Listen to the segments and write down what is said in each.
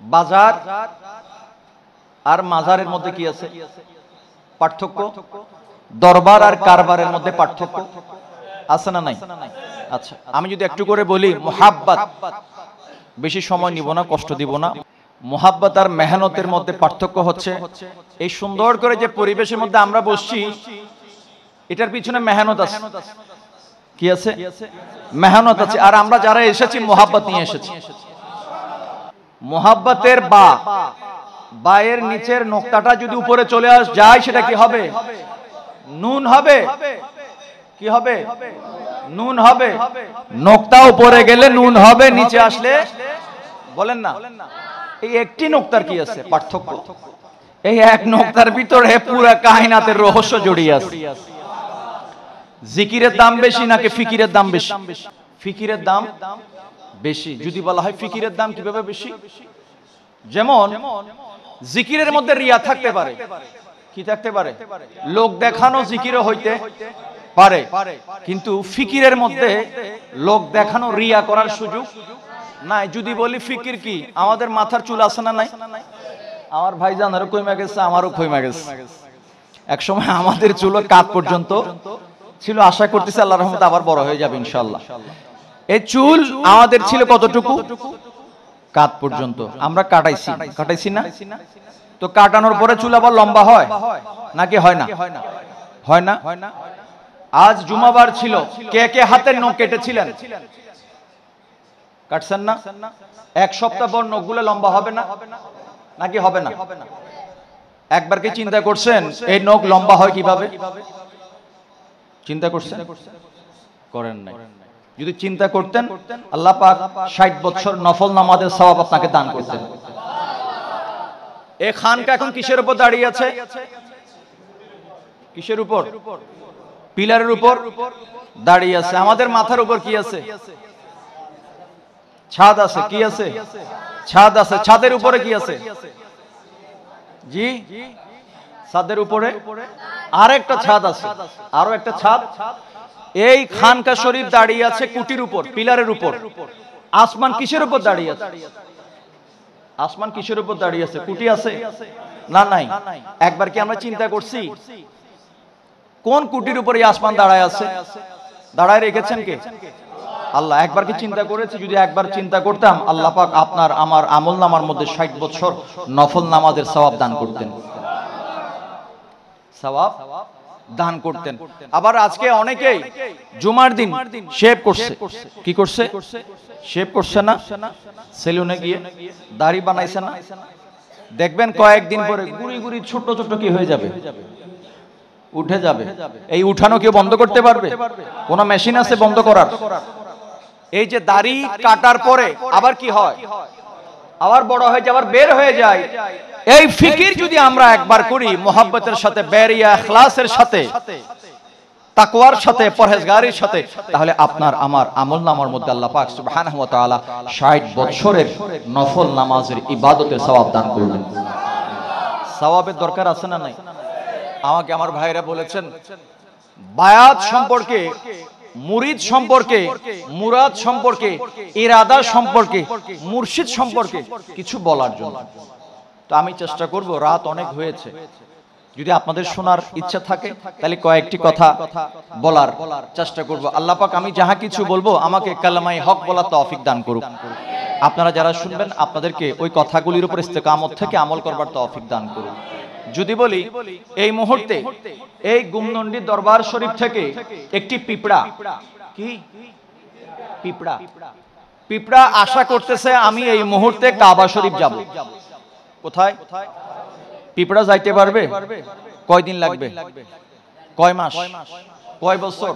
বাজার আর মাজারের মধ্যে কি আছে পার্থক্য? দরবার আর কারবারের মধ্যে পার্থক্য আছে না নাই? আচ্ছা, আমি যদি একটু করে বলি মুহাব্বত, বেশি সময় নিব না, কষ্ট দিব না। মুহাব্বত আর মেহনতের মধ্যে পার্থক্য হচ্ছে এই সুন্দর করে যে পরিবেশের মধ্যে আমরা বসছি, এটার পিছনে মেহনত আছে। কি আছে? মেহনত আছে। আর আমরা যারা এসেছি মুহাব্বত নিয়ে এসেছি। মুহাব্বতের বায়ের নিচের নোক্তাটা যদি উপরে চলে যায় সেটা কি হবে? নুন হবে। কি হবে? নুন হবে। নোক্তা উপরে গেলে নুন হবে, নিচে আসলে বলেন না। এই একটি নোক্তার কি আছে পার্থক্য? এই এক নোক্তার ভিতরে পুরো কায়নাতের রহস্য জড়িয়ে আছে। জিকিরের দাম বেশি নাকি ফিকিরের দাম বেশি? ফিকিরের দাম বেশি। যদি বলা হয় ফিকিরের দাম কিভাবে বেশি? যেমন জিকিরের মধ্যে রিয়া থাকতে পারে। কি থাকতে পারে? লোক দেখানো জিকিরও হইতে পারে, কিন্তু ফিকিরের মধ্যে লোক দেখানো রিয়া করার সুযোগ নাই। যদি বলি ফিকির কি, আমাদের মাথার চুল আছে না নাই? আমার ভাইজানেরও কইমা গেছে, আমারও কইমা গেছে। একসময় আমাদের চুল কাঁধ পর্যন্ত ছিল, আশা করতেছি আল্লাহর রহমতে আবার বড় হয়ে যাবে ইনশাআল্লাহ। এই চুল আমাদের ছিল কতটুকু? কাঁধ পর্যন্ত। আমরা কাটাইছি না? তো কাটানোর পরে চুল আবার লম্বা হয় নাকি হয় না? হয় না। আজ জুমাবার ছিল, কে কে হাতের নখ কেটেছিলেন? কাটছেন না? এক সপ্তাহ পর নখগুলো লম্বা হবে না নাকি হবে না? একবার কি চিন্তা করছেন এই নখ লম্বা হয় কিভাবে? চিন্তা করছেন? করেন নাই। যদি চিন্তা করতেন, আল্লাহ পাক 60 বছর নফল নামাজের সওয়াব আপনাকে দান করতেন। এই খানকা এখন কিসের উপর দাঁড়িয়ে আছে? কিসের উপর? পিলারের উপর দাঁড়িয়ে আছে। আমাদের মাথার উপর কি আছে? ছাদ আছে। কি আছে? ছাদ আছে। ছাদের উপরে কি আছে? জি, ছাদের উপরে আরেকটা ছাদ আছে, আরো একটা ছাদ। এই খানকা শরীফ দাঁড়িয়ে আছে কুটির উপর, পিলারের উপর। আসমান কিসের উপর দাঁড়িয়ে আছে? আসমান কিসের উপর দাঁড়িয়ে আছে? কুটি আছে না? নাই। একবার কি আমরা চিন্তা করছি কোন কুটির উপর এই আসমান দাঁড়ায় আছে? দাঁড়ায় রেখেছেন কে? আল্লাহ। একবার কি চিন্তা করেছি? যদি একবার চিন্তা করতাম, আল্লাহ পাক আপনার আমার আমল নামার মধ্যে 60 বছর নফল নামাজের সওয়াব দান করতেন। সওয়াব দান করতেন। আবার আজকে অনেকেই জুমার দিন শেভ করছে। কি করছে? শেভ করছে না? সেলুনে গিয়ে দাড়ি বানাইছে না? দেখবেন কয়েকদিন পরে গুড়ি গুড়ি ছোট ছোট কি হয়ে যাবে? উঠে যাবে। এই উঠানো কেউ বন্ধ করতে পারবে? কোন মেশিন আছে বন্ধ করার? এই যে দাড়ি কাটার পরে আবার কি হয়? আবার বড় হয়ে যায়, আবার বের হয়ে যায়। এই ফিকির যদি আমরা একবার করি মুহাব্বতের সাথে, বেরিয়া ইখলাসের সাথে, তাকওয়ার সাথে, পরহেজগারির সাথে, তাহলে আপনার আমার আমলনামার মধ্যে আল্লাহ পাক সুবহানাহু ওয়া তাআলা 60 বছরের নফল নামাজের ইবাদতের সওয়াব দান করবেন। সওয়াবের দরকার আছে না নাই? আমাকে আমার ভাইরা বলেছেন বায়াত সম্পর্কে, মুরিদ সম্পর্কে, মুরাদ সম্পর্কে, ইরাদা সম্পর্কে, মুর্শিদ সম্পর্কে কিছু বলার জন্য। তো আমি চেষ্টা করব, রাত অনেক হয়েছে, যদি আপনাদের শোনার ইচ্ছা থাকে তাহলে কয়েকটি কথা বলার চেষ্টা করব। আল্লাহ পাক আমি যাহা কিছু বলবো আমাকে কালেমায়ে হক বলার তৌফিক দান করুক। আপনারা যারা শুনবেন আপনাদেরকে ওই কথাগুলির উপর ইস্তেকামত থেকে আমল করবার তৌফিক দান করুক। যদি বলি এই মুহূর্তে এই গুমনন্ডি দরবার শরীফ থেকে একটি পিঁপড়া, কি পিঁপড়া, পিঁপড়া আশা করতেছে আমি এই মুহূর্তে কাবা শরীফ যাব। কোথায়? পিঁপড়া যাইতে পারবে? কয়দিন লাগবে? কয় মাস? কয় বছর?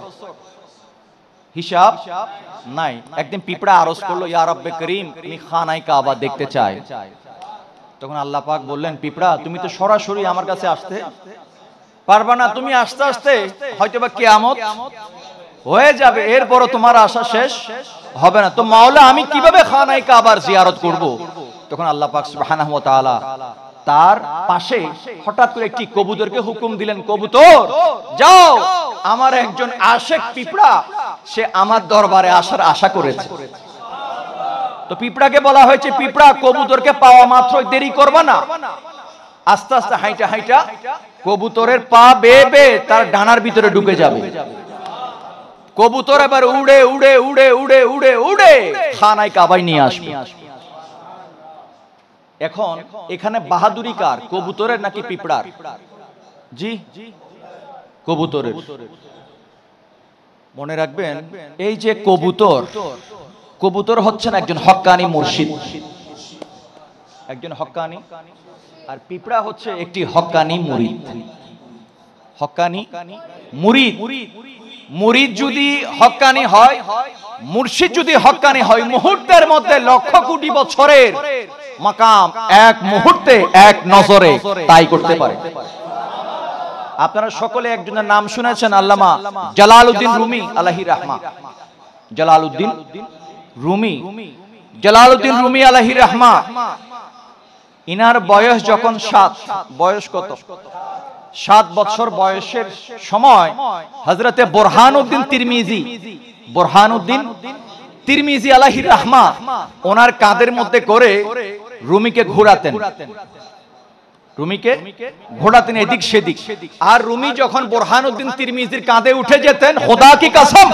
হিসাব নাই। একদিন পিঁপড়া আরজ করলো, ইয়া রব্বে করিম আমি খানায়ে কাবা দেখতে চাই। তখন আল্লাহ পাক বললেন, পিঁপড়া তুমি তো সরাসরি আমার কাছে আসতে পারবা না, তুমি আস্তে আস্তে হয়তোবা কিয়ামত হয়ে যাবে, এরপরও তোমার আশা শেষ হবে না। তো মাওলা আমি কিভাবে খানায়ে কাবার জিয়ারত করব? তখন আল্লাহ পাক সুবহানাহু ওয়া তাআলা তার পাশে হঠাৎ করে একটি কবুতরকে হুকুম দিলেন, কবুতর যাও, আমার একজন আশিক পিঁপড়া সে আমার দরবারে আসার আশা করেছে। তো পিঁপড়াকে বলা হয়েছে, পিঁপড়া কবুতরকে পাওয়া মাত্র দেরি করবা না, আস্তে আস্তে হাইটা হাইটা কবুতরের পা বেয়ে বেয়ে তার ডানার ভিতরে ঢুকে যাবে। কবুতর এবার উড়ে উড়ে উড়ে উড়ে উড়ে উড়ে খানায় কাবায় নিয়ে আসবে। এখন এখানে বাহাদুরি কার, কবুতরের নাকি পিঁপড়ার? জি, কবুতরের। মনে রাখবেন, এই যে কবুতর, কবুতর হচ্ছেন একজন হক্কানি মুর্শিদ, একজন হক্কানি, আর পিঁপড়া হচ্ছে একটি হক্কানি মুরিদ। হক্কানি মুরিদ, মুরিদ যদি হক্কানি হয়, মুর্শিদ যদি হক্কানি হয়, মুহূর্তের মধ্যে লক্ষ কোটি বছরের মাকাম এক মুহূর্তে এক নজরে তাই করতে পারে। আপনারা সকলে একজনের নাম শুনেছেন, আল্লামা জালালউদ্দিন রুমি আলাইহি রাহমা। জালালউদ্দিন রুমি, জালালউদ্দিন রুমি আলাইহি রাহমা, ইনার বয়স যখন 7, বয়স কত? 7 বছর বয়সের সময় হযরতে বুরহানুদ্দিন তিরমিজি, বুরহানুদ্দিন তিরমিজি আলাইহি রাহমা ওনার কাঁধের মধ্যে করে রুমিকে ঘোরাতেন, রুমিকে ঘোরাতেন এদিক সেদিক। আর রুমি যখন বুরহানুদ্দিন তিরমিজির কাঁধে উঠে যেতেন, খোদা কি কসম,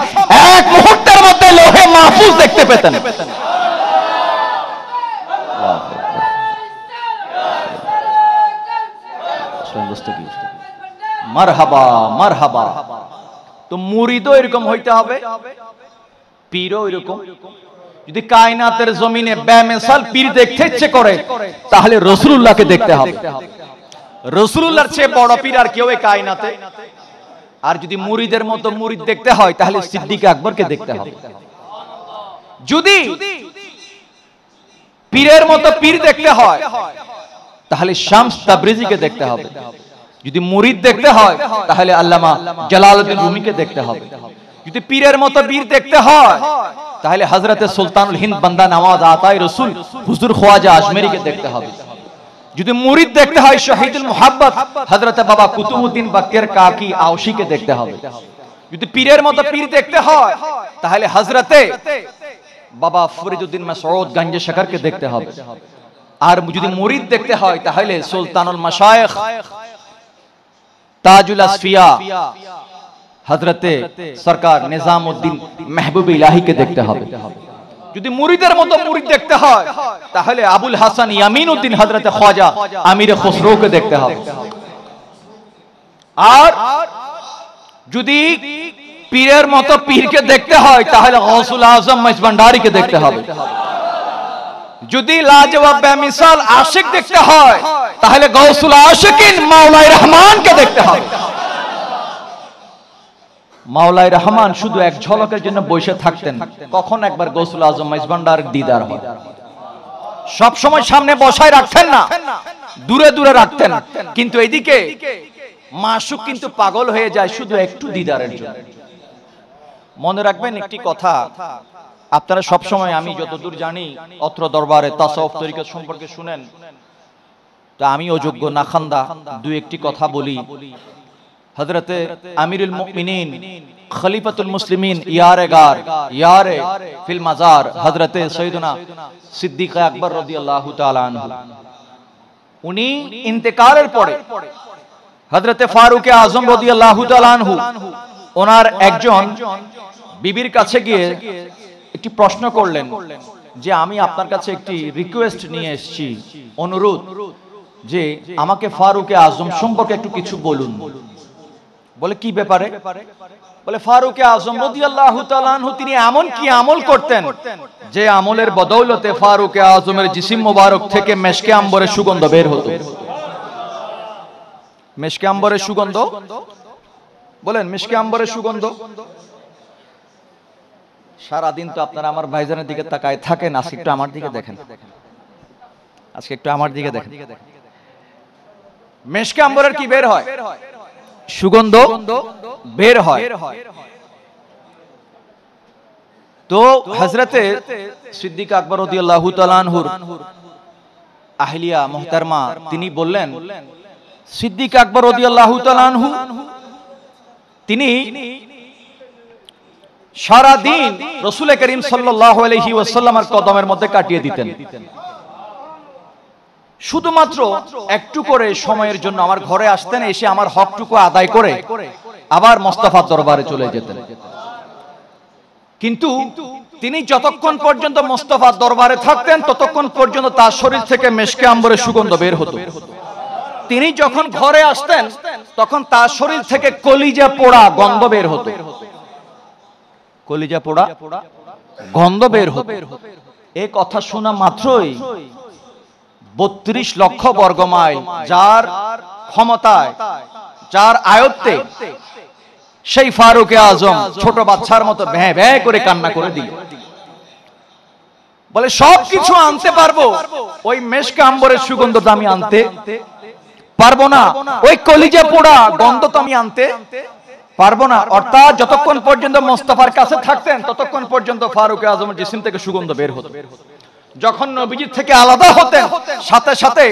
এক মুহূর্তের মধ্যে লোহে মাহফুজ দেখতে পেতেন। মারহাবা মারহাবা। তো মুরিদও এরকম হইতে হবে, পীরও এরকম। যদি কায়নাতের জমিনে বেমিসাল পীর দেখতে ইচ্ছে করে, তাহলে রাসূলুল্লাহকে দেখতে হবে। রাসূলুল্লাহর চেয়ে বড় পীর আর কেউ এই কায়নাতে। আর যদি মুরিদের মতো মুরিদ দেখতে হয়, তাহলে সিদ্দিক আকবরকে দেখতে হবে। যদি পীরের মতো পীর দেখতে হয়, তাহলে শামস তাবরিজিকে দেখতে হবে। যদি মুরিদ দেখতে হয়, তাহলে আল্লামা জালালউদ্দিন রুমিকে দেখতে হবে। যদি পীরের মতো পীর দেখতে হয়, তাহলে হযরতে সুলতানুল হিন্দ বান্দা নওয়াজ আতায়ে রাসূল হুজুর খ্বাজা আজমেরীকে দেখতে হবে। যদি মুরিদ দেখতে হয়, শহীদুল মুহাব্বত হযরতে বাবা কুতুবউদ্দিন বখতিয়ার কাকি আওশীকে দেখতে হবে। যদি পীরের মতো পীর দেখতে হয়, তাহলে হযরতে বাবা ফরিদউদ্দিন মাসউদ গঞ্জে শকরকে দেখতে হবে। আর যদি মুরিদ দেখতে হয়, তাহলে সুলতানুল মাশায়েখ তাজুল আসফিয়া হযরতে সরকার নিজামউদ্দিন মাহবুব ইলাহিকে দেখতে হবে। যদি মুরিদের মতো মুরিদ দেখতে হয়, তাহলে আবুল হাসান ইয়ামিনউদ্দিন হযরতে খ্বাজা আমির খুসরোকে দেখতে হবে। আর যদি পীরের মতো পীরকে দেখতে হয়, তাহলে গৌসুল আজম মজভান্ডারীকে দেখতে হবে। যদি লাজবাব বেমিসাল আশিক দেখতে হয়, তাহলে গৌসুল আশিকিন মাওলাই রহমানকে দেখতে হবে। মাওলাই রহমান শুধু এক ঝলকের জন্য বসে থাকতেন, কখন একবার গৌসুল আজম মজভান্ডারীর দিদার হয়। সব সময় সামনে বসায় রাখতেন না, দূরে দূরে রাখতেন। কিন্তু এদিকে মাসুক কিন্তু পাগল হয়ে যায় শুধু একটু দিদারের জন্য। মনে রাখবেন একটি কথা, আপনারা সব সময়, আমি যতদূর জানি অত্র দরবারে তাসাউফ তরিকত সম্পর্কে শুনেন, তো আমি অযোগ্য নাখান্দা দুই একটি কথা বলি। হযরতে আমিরুল মুমিনিন খলিফাতুল মুসলিমিন ইয়ারে গার ইয়ারে ফিল মাজার হযরতে সৈয়দনা সিদ্দিক আকবর রাদিয়াল্লাহু তাআলা আনহু, উনি ইন্তেকালের পরে হযরতে ফারুক আযম রাদিয়াল্লাহু তাআলা আনহু ওনার একজন বিবির কাছে গিয়ে একটি প্রশ্ন করলেন যে, আমি আপনার কাছে একটি রিকোয়েস্ট নিয়ে এসেছি, অনুরোধ, যে আমাকে ফারুক আযম সম্পর্কে একটু কিছু বলুন। বলে কি ব্যাপারে? বলে ফারুক আযম রাদিয়াল্লাহু তাআলা আনহু তিনি এমন কি আমল করতেন, যে আমলের বদৌলতে ফারুক আযমের জিসিম মোবারক থেকে মেশকে আম্বরের সুগন্ধ বের হতো। মেশকে আম্বরের সুগন্ধ, বলেন মেশকে আম্বরের সুগন্ধ। সারাদিন তো আপনারা আমার ভাইজানের দিকে তাকায় থাকেন, আজকে একটু আমার দিকে দেখেন, আজকে একটু আমার দিকে দেখেন। মেশকে আম্বরের কি বের হয়? সুগন্ধ বের হয়। তো হযরতে সিদ্দিক আকবর রাদিয়াল্লাহু তাআলা আনহুর আহলিয়া মুহতারমা তিনি বললেন, সিদ্দিক আকবর রাদিয়াল্লাহু তাআলা আনহু তিনি সারা দিন রাসূল করিম সাল্লাল্লাহু আলাইহি ওয়াসাল্লামের কদমের মধ্যে কাটিয়ে দিতেন। শুধুমাত্র একটু করে সময়ের জন্য আমার ঘরে আসতেন, এসে আমার হকটুকু আদায় করে আবার মুস্তাফার দরবারে চলে যেতেন। কিন্তু তিনি যতক্ষণ পর্যন্ত মুস্তাফার দরবারে থাকতেন ততক্ষণ পর্যন্ত তার শরীর থেকে মেশকে আম্বরের সুগন্ধ বের হতো। তিনি যখন ঘরে আসতেন তখন তার শরীর থেকে কলিজা পোড়া গন্ধ বের হতো। কলিজা পোড়া গন্ধ বের হতো। এই কথা শোনা মাত্রই 32 লক্ষ বর্গ মাইল যার ক্ষমতায়, যার আয়ত্তে, সেই ফারুকে আজম ছোট বাচ্চার মতো ভ্যাঁ ভ্যাঁ করে কান্না করে দিল। বলে সবকিছু আনতে পারবো, ওই মেশকে আম্বরের সুগন্ধটা আমি আনতে পারবো না, ওই কলিজা পোড়া গন্ধ তো আমি আনতে পারবো না। অর্থাৎ যতক্ষণ পর্যন্ত মুস্তাফার কাছে থাকতেন ততক্ষণ পর্যন্ত ফারুকে আজমের জিসিম থেকে সুগন্ধ বের হতো। যখন নবীজি থেকে আলাদা হতেন সাথে সাথে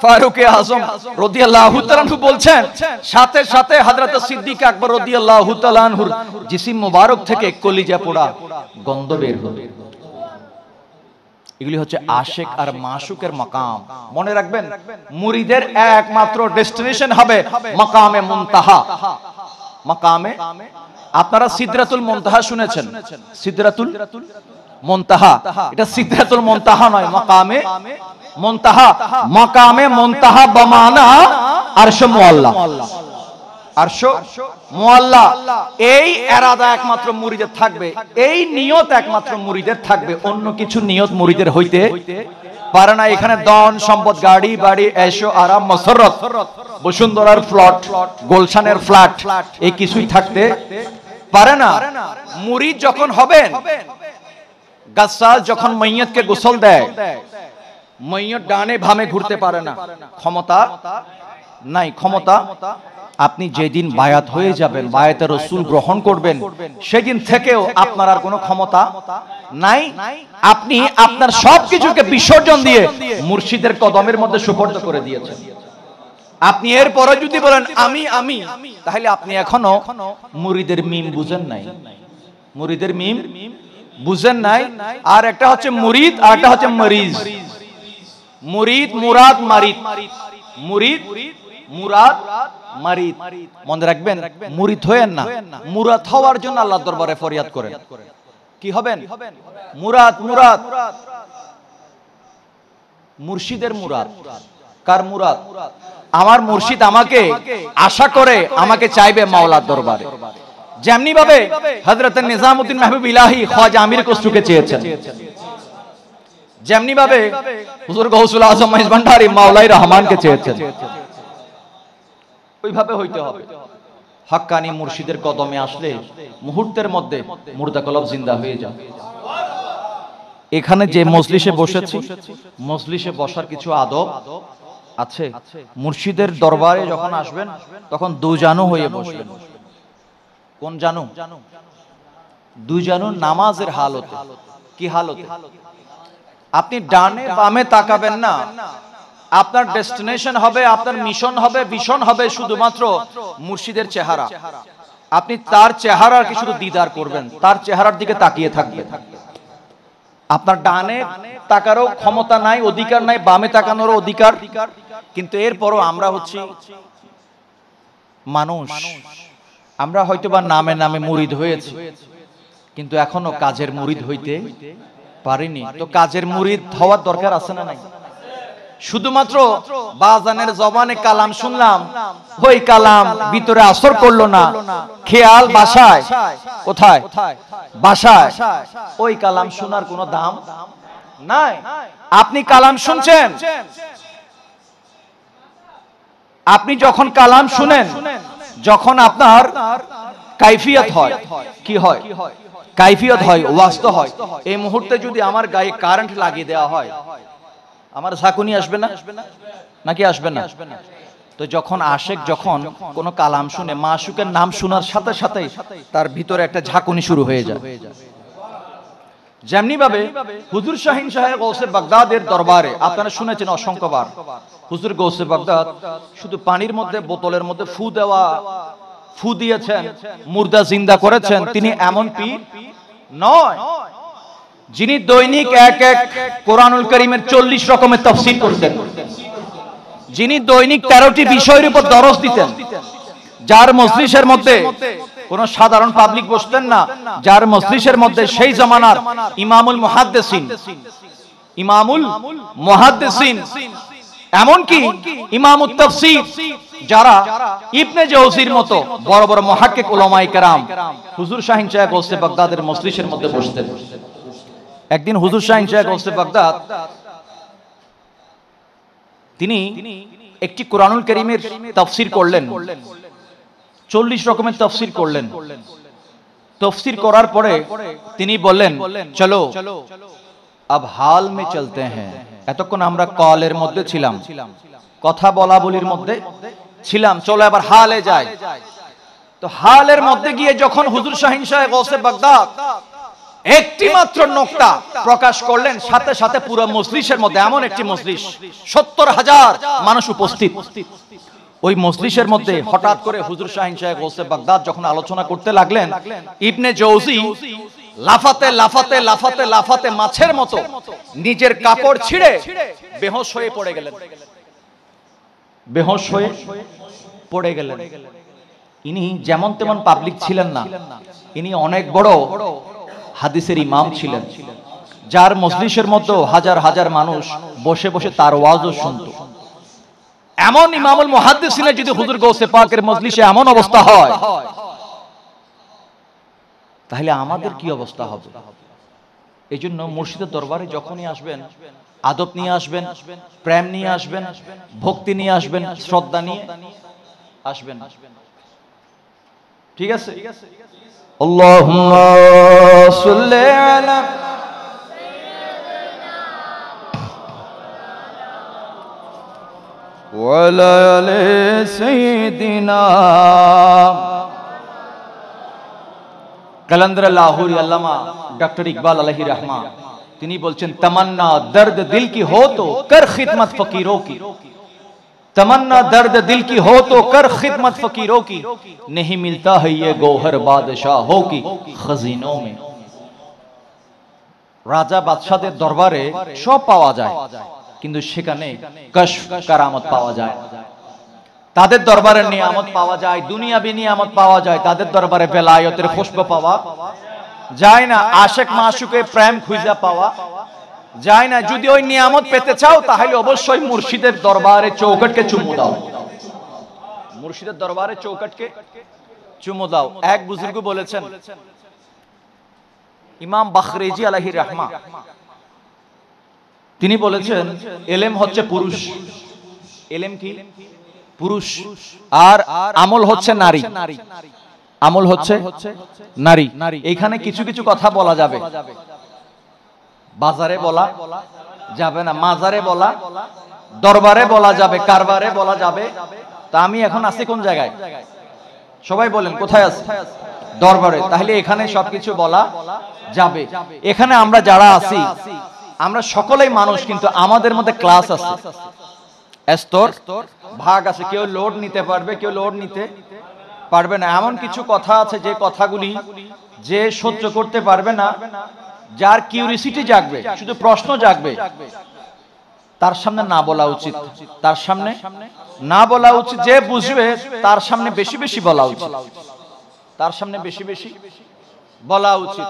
ফারুকে আজম রাদিয়াল্লাহু তাআলা আনহু বলছেন, সাথে সাথে হযরত সিদ্দিক আকবর রাদিয়াল্লাহু তাআলা আনহুর জিসিম মোবারক থেকে কলিজা পোড়া গন্ধ বের হতো। এগুলি হচ্ছে আশিক আর মাশুকের মাকাম। মনে রাখবেন, মুরিদের একমাত্র ডেস্টিনেশন হবে মাকামে মুনতাহা। মাকামে, আপনারা সিদরাতুল মুনতাহা শুনেছেন? সিদরাতুল মুনতাহা, এটা সিদরাতুল মুনতাহা নয়, মাকামে মুনতাহা। মাকামে মুনতাহা বমানা আরশ মুআল্লা। আরশ মুআল্লা, এই ইরাদা একমাত্র মুরিদের থাকবে, এই নিয়ত একমাত্র মুরিদের থাকবে। অন্য কিছু নিয়ত মুরিদের হইতে পারে না। এখানে ধন সম্পদ, গাড়ি বাড়ি, এশো আরাম, মসরত, বসুন্ধরার প্লট, গুলশানের ফ্ল্যাট, এই কিছুই থাকতে পারে না। মুরিদ যখন হবেন, গাসাল যখন মাইয়তকে গোসল দেয়, মাইয়ত ডানে বামে ঘুরতে পারে না, ক্ষমতা নাই। ক্ষমতা আপনি যেদিন বায়াত হয়ে যাবেন, বায়াতে রাসূল গ্রহণ করবেন, সেদিন থেকেও আপনার আর কোনো ক্ষমতা নাই। আপনি আপনার সবকিছুকে বিসর্জন দিয়ে মুর্শিদের কদমের মধ্যে সুপর্দ করে দিয়েছেন। আপনি এরপরে যদি বলেন আমি আমি, তাহলে আপনি এখনো মুরিদের মিম বুঝেন নাই। মুরিদের মিম বুঝেন নাই। আর একটা হচ্ছে মুরিদ, আর একটা হচ্ছে মরিজ। মুরিদ, মুরাদ, মারিদ। মুরিদ, মুরাদ, মারিদ। মনে রাখবেন, মুরিদ হয়েন না, মুরাদ হওয়ার জন্য আল্লাহর দরবারে ফরিয়াদ করেন। কি হবেন? মুরাদ। মুরাদ মুর্শিদের মুরাদ। কার মুরাদ? আমার মুর্শিদ আমাকে আশা করে আমাকে চাইবে মাওলার দরবারে। যেমনি ভাবে হযরত নিজামউদ্দিন মাহবুব ইলাহি খাজা আমির খসরুকে চেয়েছেন, যেমনি ভাবে হুজুর গৌসুল আজম মহিষ ভান্ডারী মাওলাই রহমানকে চেয়েছেন, ওইভাবে হইতে হবে। হাক্কানি মুর্শিদের কদমে আসলে মুহূর্তের মধ্যে মুর্দা কলব জিন্দা হয়ে যায়। এখানে যে মজলিসে বসেছি, মজলিসে বসার কিছু আদব আছে। মুর্শিদের দরবারে যখন আসবেন তখন দুজানু হয়ে বসবেন। কোন জানু? দুই জানু নামাজের হালতে। কি হালতে? আপনি ডানে বামে তাকাবেন না। আপনার ডেস্টিনেশন হবে, আপনার মিশন হবে, ভিশন হবে শুধুমাত্র মুর্শিদের চেহারা। আপনি তার চেহারার কি শুধু দিদার করবেন, তার চেহারার দিকে তাকিয়ে থাকবেন। আপনার ডানে তাকারও ক্ষমতা নাই, অধিকার নাই, বামে তাকানোর অধিকার। কিন্তু এরপরও আমরা হচ্ছি মানুষ, আমরা হয়তোবা নামে নামে মুরিদ হয়েছি, কিন্তু এখনো কাজের মুরিদ হইতে পারিনি। তো কাজের মুরিদ হওয়ার দরকার আছে না নাই? শুধুমাত্র বাজানের জবানে কালাম শুনলাম, ওই কালাম ভিতরে আসর করলো না, খেয়াল বাসায়। কোথায়? বাসায়। ওই কালাম শোনার কোনো দাম নাই। আপনি কালাম শুনছেন, আপনি যখন কালাম শুনেন, যখন আপনার কাইফিয়ত হয়, কি হয়? কাইফিয়ত হয়, ওয়াস্ত হয়। এই মুহূর্তে যদি আমার গায়ে কারেন্ট লাগিয়ে দেওয়া হয়, আমার ঝাঁকুনি আসবে না? নাকি আসবে না? তো যখন আশেক যখন কোন কালাম শুনে, মাশুকের নাম শোনার সাথে সাথে তার ভিতরে একটা ঝাঁকুনি শুরু হয়ে যায়। যেমনি ভাবে হুজুর শাহিন সাহেব গৌসে বাগদাদের দরবারে আপনারা শুনেছেন অসংখ্যবার, হুজুর গৌসে বাগদাদ শুধু পানির মধ্যে, বোতলের মধ্যে ফু দেওয়া ফু দিয়েছেন, মুর্দা জিন্দা করেছেন, তিনি এমন পীর নয়। যিনি দৈনিক এক এক কোরআনুল কারীমের 40 রকমের তাফসীর করতেন, যিনি দৈনিক 13টি বিষয়ের উপর দরস দিতেন, যার মজলিসের মধ্যে কোন সাধারণ পাবলিক বসতেন না, যার মজলিসের মধ্যে সেই জামানার ইমামুল মুহাদ্দিসিন এমনকি ইমামুত তাফসীর যারা ইবনে জাওজির মতো বড় বড় মুহাক্কিক উলামায়ে কেরাম হুজুর শাহিন শাহ গৌসে বাগদাদের মজলিসের মধ্যে বসতেন। একদিন হুজুর শাহিন শাহ গৌসে বাগদাদ তিনি একটি কোরআনুল কারীমের তাফসীর করলেন, 40 রকমের তাফসীর করলেন। তাফসীর করার পরে তিনি বললেন, চলো अब हाल में चलते हैं। এতক্ষণ আমরা কলের মধ্যে ছিলাম, কথা বলা বলির মধ্যে ছিলাম, চলো এবার হালে যাই। তো হালের মধ্যে গিয়ে যখন হুজুর শাহিন শাহ গৌসে বাগদাদ একটি মাত্র নোকতা প্রকাশ করলেন, সাথে সাথে পুরো মজলিসের মধ্যে, এমন একটি মজলিস 70,000 মানুষ উপস্থিত, ওই মজলিসের মধ্যে হঠাৎ করে হুজুর শাহিন শাহ গৌসে বাগদাদ যখন আলোচনা করতে লাগলেন, ইবনে জাওজি লাফাতে লাফাতে লাফাতে লাফাতে মাছের মতো নিজের কাপড় ছিঁড়ে বেহুশ হয়ে পড়ে গেলেন, বেহুশ হয়ে পড়ে গেলেন। ইনি যেমন তেমন পাবলিক ছিলেন না, ইনি অনেক বড় হাদিসের ইমাম ছিলেন, যার মজলিসের মধ্যে হাজার হাজার মানুষ বসে বসে তার ওয়াজও শুনত। এমন ইমামুল মুহাদ্দিসিনের যদি হুজুর গৌসে পাকের মজলিসে এমন অবস্থা হয়, তাহলে আমাদের কি অবস্থা হবে? এই জন্য মুর্শিদের দরবারে যখনই আসবেন, আদব নিয়ে আসবেন, প্রেম নিয়ে আসবেন, ভক্তি নিয়ে আসবেন, শ্রদ্ধা নিয়ে আসবেন। ঠিক আছে? আল্লাহুম্মা সাল্লি আলা ওয়া আলা আলি সাইয়্যিদিনা। कलंदर लाहौरी अल्लामा डॉक्टर इकबाल अलैहि रहमा তিনি বলছেন, तमन्ना दर्द दिल की हो तो कर खिदमत फकीरों की, तमन्ना दर्द दिल की हो तो कर खिदमत फकीरों की, नहीं मिलता है ये गौहर बादशाहों की खजीनों में। রাজা বাদশাদের দরবারে সব পাওয়া যায়, কিন্তু সেখানে কশফ কারামত পাওয়া যায়। তাদের দরবারে নিয়ামত পাওয়া যায়, দুনিয়াবি নিয়ামত পাওয়া যায়, তাদের দরবারে বেলায়েতের খুশব পাওয়া যায় না, আশিক মাশুকের প্রেম খুঁজে পাওয়া যায় না। যদি ওই নিয়ামত পেতে চাও তাহলে অবশ্যই মুর্শিদের দরবারে চৌকাটকে চুমু দাও, মুর্শিদের দরবারে চৌকাটকে চুমু দাও। এক বুজুর্গ বলেছেন, ইমাম বাখরেজি আলাইহি রাহমা, তিনি বলেছেন, ইলম হচ্ছে পুরুষ, ইলম কি পুরুষ, আর আমল হচ্ছে নারী, আমল হচ্ছে নারী। এখানে কিছু কিছু কথা বলা যাবে, বাজারে বলা যাবে না, মাজারে বলা, দরবারে বলা যাবে, কারবারে বলা যাবে। তা আমি এখন আছি কোন জায়গায়? সবাই বলেন কোথায় আছি? দরবারে। তাহলে এখানে সবকিছু বলা যাবে। এখানে আমরা যারা আছি আমরা সকলেই মানুষ, কিন্তু আমাদের মধ্যে ক্লাস আছে, স্তর ভাগ আছে। কেউ লোড নিতে পারবে, কেউ লোড নিতে পারবে না। এমন কিছু কথা আছে যে কথাগুলি যে সহ্য করতে পারবে না, যার কিউরিসিটি জাগবে, শুধু প্রশ্ন জাগবে, তার সামনে না বলা উচিত, তার সামনে না বলা উচিত। যে বুঝবে তার সামনে বেশি বেশি বলা উচিত, তার সামনে বেশি বেশি বলা উচিত।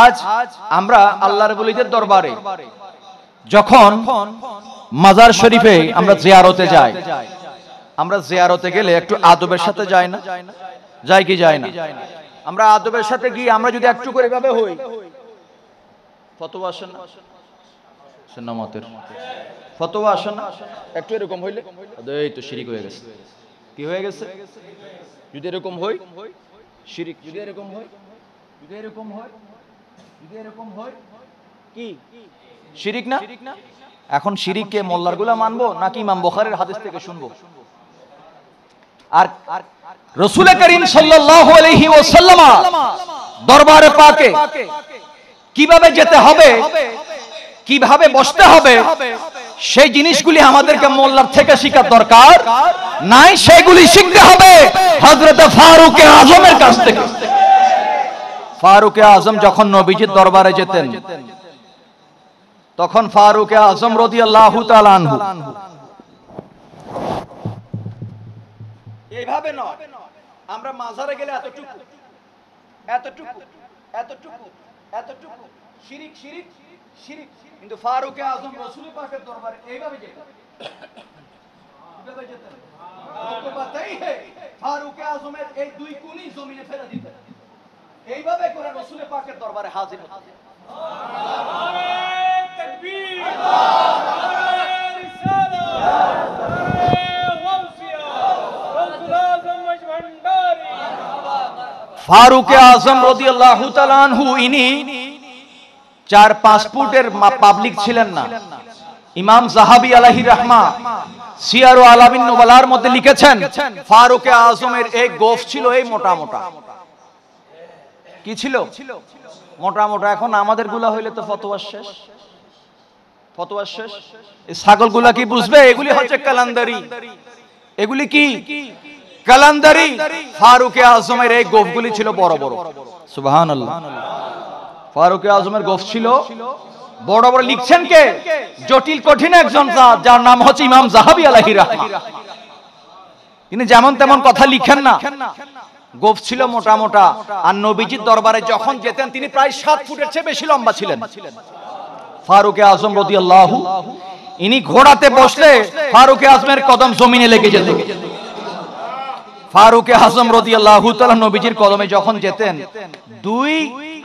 আজ আমরা আল্লাহর ওলিদের দরবারে যখন মাজার শরীফে আমরা জিয়ারতে যাই, আমরা জিয়ারতে গেলে একটু আদবের সাথে যাই না? যাই কি যাই না? আমরা আদবের সাথে গিয়ে আমরা যদি একটু করে ভাবে হই, ফতোয়া আসে না? সুন্নাতের ফতোয়া আসে না? একটু এরকম হইলে এই তো শিরিক হয়ে গেছে। কি হয়ে গেছে? যদি এরকম হই শিরিক, যদি এরকম হই, যদি এরকম হয়, যদি এরকম হয়, কি শিরিক না? এখন শিরিককে মোল্লারগুলা মানবো নাকি ইমাম বুখারীর হাদিস থেকে শুনবো? আর রাসূল করিম সাল্লাল্লাহু আলাইহি ওয়াসাল্লাম দরবারে পাকে কিভাবে যেতে হবে, কিভাবে বসতে হবে সেই জিনিসগুলি আমাদেরকে মোল্লার থেকে শেখার দরকার নাই, সেগুলি শিখতে হবে হযরত ফারুক আজমের কাছ থেকে। ফারুক আজম যখন নবীজির দরবারে যেতেন তখন ফারুক আজম রাদিয়াল্লাহু তাআলা আনহু এইভাবে নয়, আমরা মাজারে গেলে এতটুকু এতটুকু এতটুকু এতটুকু শিরিক শিরিক শিরিক, কিন্তু ফারুক আজম রাসূল পাকের দরবারে এইভাবে যেতেন, এইভাবে যেতেন। তো বাতাই হে ফারুক আজমের এই দুই কুনি জমিনে ফেলে দিতেন, এইভাবে করে রাসূল পাকের দরবারে হাজির হতেন। নারে তাকবীর, নারে রিসালাত, নারে গাউসিয়া, রাসূল আজম মজভান্ডারি। ফারুক আজম রাদিয়াল্লাহু তাআলা আনহু ইনি 4-5 ফুটের পাবলিক ছিলেন না। ইমাম যাহাবী আলাইহি রাহমা সিয়ারু আলামিন নুবালার মধ্যে লিখেছেন ফারুক আজমের এই গোফ ছিল এই মোটা মোটা। কি ছিল? মোটা মোটা। এখন আমাদের গুলা হইলে তো ফতোয়া শেষ, ফতোয়া শেষ। এই ছাগলগুলা কি বুঝবে? এগুলি হচ্ছে কালান্দারি। এগুলি কি? কালান্দারি। ফারুক আজমের এই গোফগুলি ছিল বড় বড়। সুবহানাল্লাহ। ফারুক আজমের গোফ ছিল বড় বড়। লিখছেন কে? জটিল কঠিন একজন যার নাম হচ্ছে ইমাম যাহাবী আলাইহি রাহমা। তিনি যেমন তেমন কথা লিখেন না। গোফ ছিল মোটা মোটা। আর নবীজির দরবারে যখন যেতেন তিনি প্রায় 7 ফুটের চেয়ে বেশি লম্বা ছিলেন ফারুক আজম রাদিয়াল্লাহু। ইনি ঘোড়াতে বসলে ফারুক আজমের কদম জমিনে লেগে যেত। ফারুক আজম রাদিয়াল্লাহু তাআলা নবীজির কদমে যখন যেতেন 2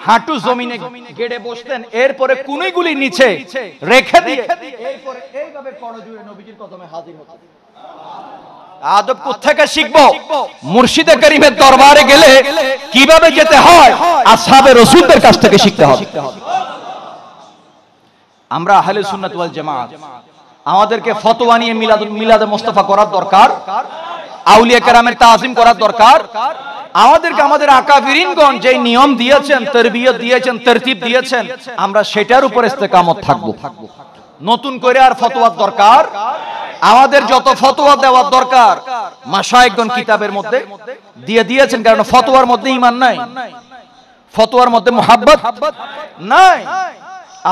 হাঁটু জমিনে গেড়ে বসতেন, এরপরে কুনিগুলি নিচে রেখে দিয়ে এরপরে এইভাবে পড়ে জুড়ে নবীজির কদমে হাজির হতেন। আদব কোত্থেকে শিখবো? মুর্শিদে কারীমের দরবারে গেলে কিভাবে যেতে হয় আসহাবে রাসূলদের কাছ থেকে শিখতে হবে। আমরা আহলে সুন্নাত ওয়াল জামাত, আমাদেরকে ফতোয়া নিয়ে মিলাদে মুস্তাফা করার দরকার, আউলিয়া কেরামের তাজিম করার দরকার। আমাদেরকে আমাদের আকাবিরিনগণ যে নিয়ম দিয়েছেন, তারবিয়ত দিয়েছেন, তারতিব দিয়েছেন, আমরা সেটার উপর ইস্তেকামত থাকব। নতুন করে আর ফতোয়ার দরকার। আমাদের যত ফতোয়া দেওয়ার দরকার মাশায়েখগণ কিতাবের মধ্যে দিয়ে দিয়েছেন, কারণ ফতোয়ার মধ্যে ঈমান নাই, ফতোয়ার মধ্যে মুহাব্বত নাই।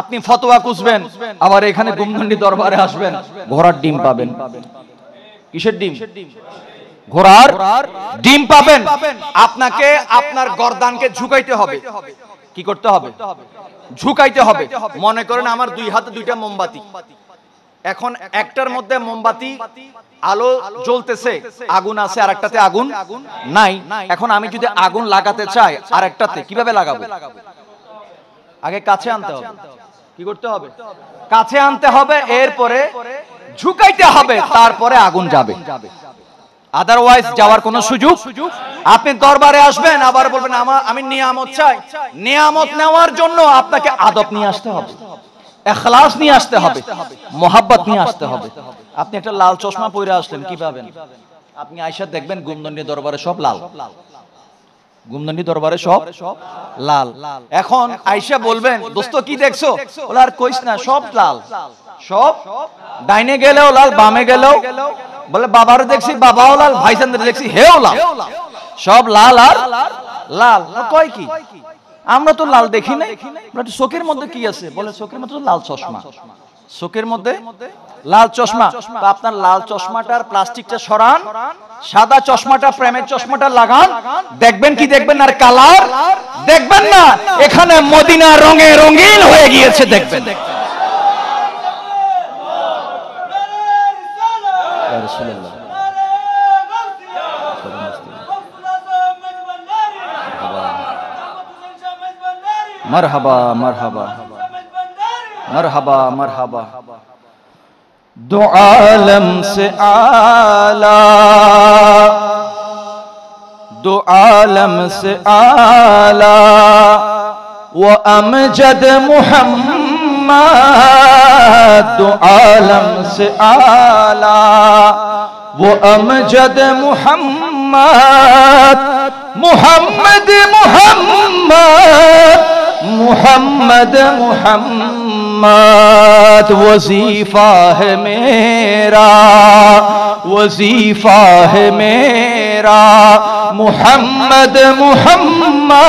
আপনি ফতোয়া খুঁজবেন, আবার এখানে গুমগন্ডি দরবারে আসবেন, ঘোড়ার ডিম পাবেন। কিসের ডিম? ঘোড়ার ডিম পাবেন। আপনাকে আপনার গর্দানকে ঝুঁকাইতে হবে। কি করতে হবে? ঝুঁকাইতে হবে। মনে করেন আমার 2 হাতে 2টা মোমবাতি, এখন একটার মধ্যে মোমবাতি আলো জ্বলতেছে, আগুন আছে, আর একটাতে আগুন নাই। এখন আমি যদি আগুন লাগাতে চাই আর একটাতে, কিভাবে লাগাবো? আগে কাছে আনতে হবে। কি করতে হবে? কাছে আনতে হবে, এরপরে ঝুঁকাইতে হবে, তারপরে আগুন যাবে। আদারওয়াইজ যাওয়ার কোনো সুযোগ। আপনি দরবারে আসবেন, আবার বলবেন আমি নিয়ামত চাই। নিয়ামত নেওয়ার জন্য আপনাকে আদব নিয়ে আসতে হবে, ইখলাস নিয়ে আসতে হবে, মোহাব্বত নিয়ে আসতে হবে। আপনি একটা লাল চশমা পরে আসলেন, কি পাবেন? আপনি আয়েশা দেখবেন গুমদন্ডি দরবারে সব লাল, গুমদন্ডি দরবারে সব লাল। এখন আয়েশা বলবেন দোস্ত কি দেখছো? বলে আর কইস না, সব লাল, সব ডাইনে গেলেও লাল, বামে গেলেও। বলে বাবারও দেখছি, বাবাও লাল, ভাইজানদের দেখছি হেও লাল, সব লাল আর লাল। কয় কি? আমরা তো লাল দেখি নাই। চোখের মধ্যে কি আছে? বলে চোখের মধ্যে লাল চশমা, চোখের মধ্যে লাল চশমা। তো আপনার লাল চশমাটার প্লাস্টিকটা সরান, সাদা চশমাটা, প্রেমের চশমাটা লাগান, দেখবেন কি দেখবেন? আর কালার দেখবেন না, এখানে মদিনা রঙে রঙিন হয়ে গিয়েছে দেখবেন। मरहबा मरहबा मरहबा मरहबा। दो आलम से आला, दो आलम से आला, वो अमजद मुहम्मद। दो आलम से आला, वो अमजद मुहम्मद। मुहम्मद मुहम्मद मुहम्मद मुहम्मद वजीफा है मेरा, वजीफा है मेरा, मुहम्मद मुहम्मद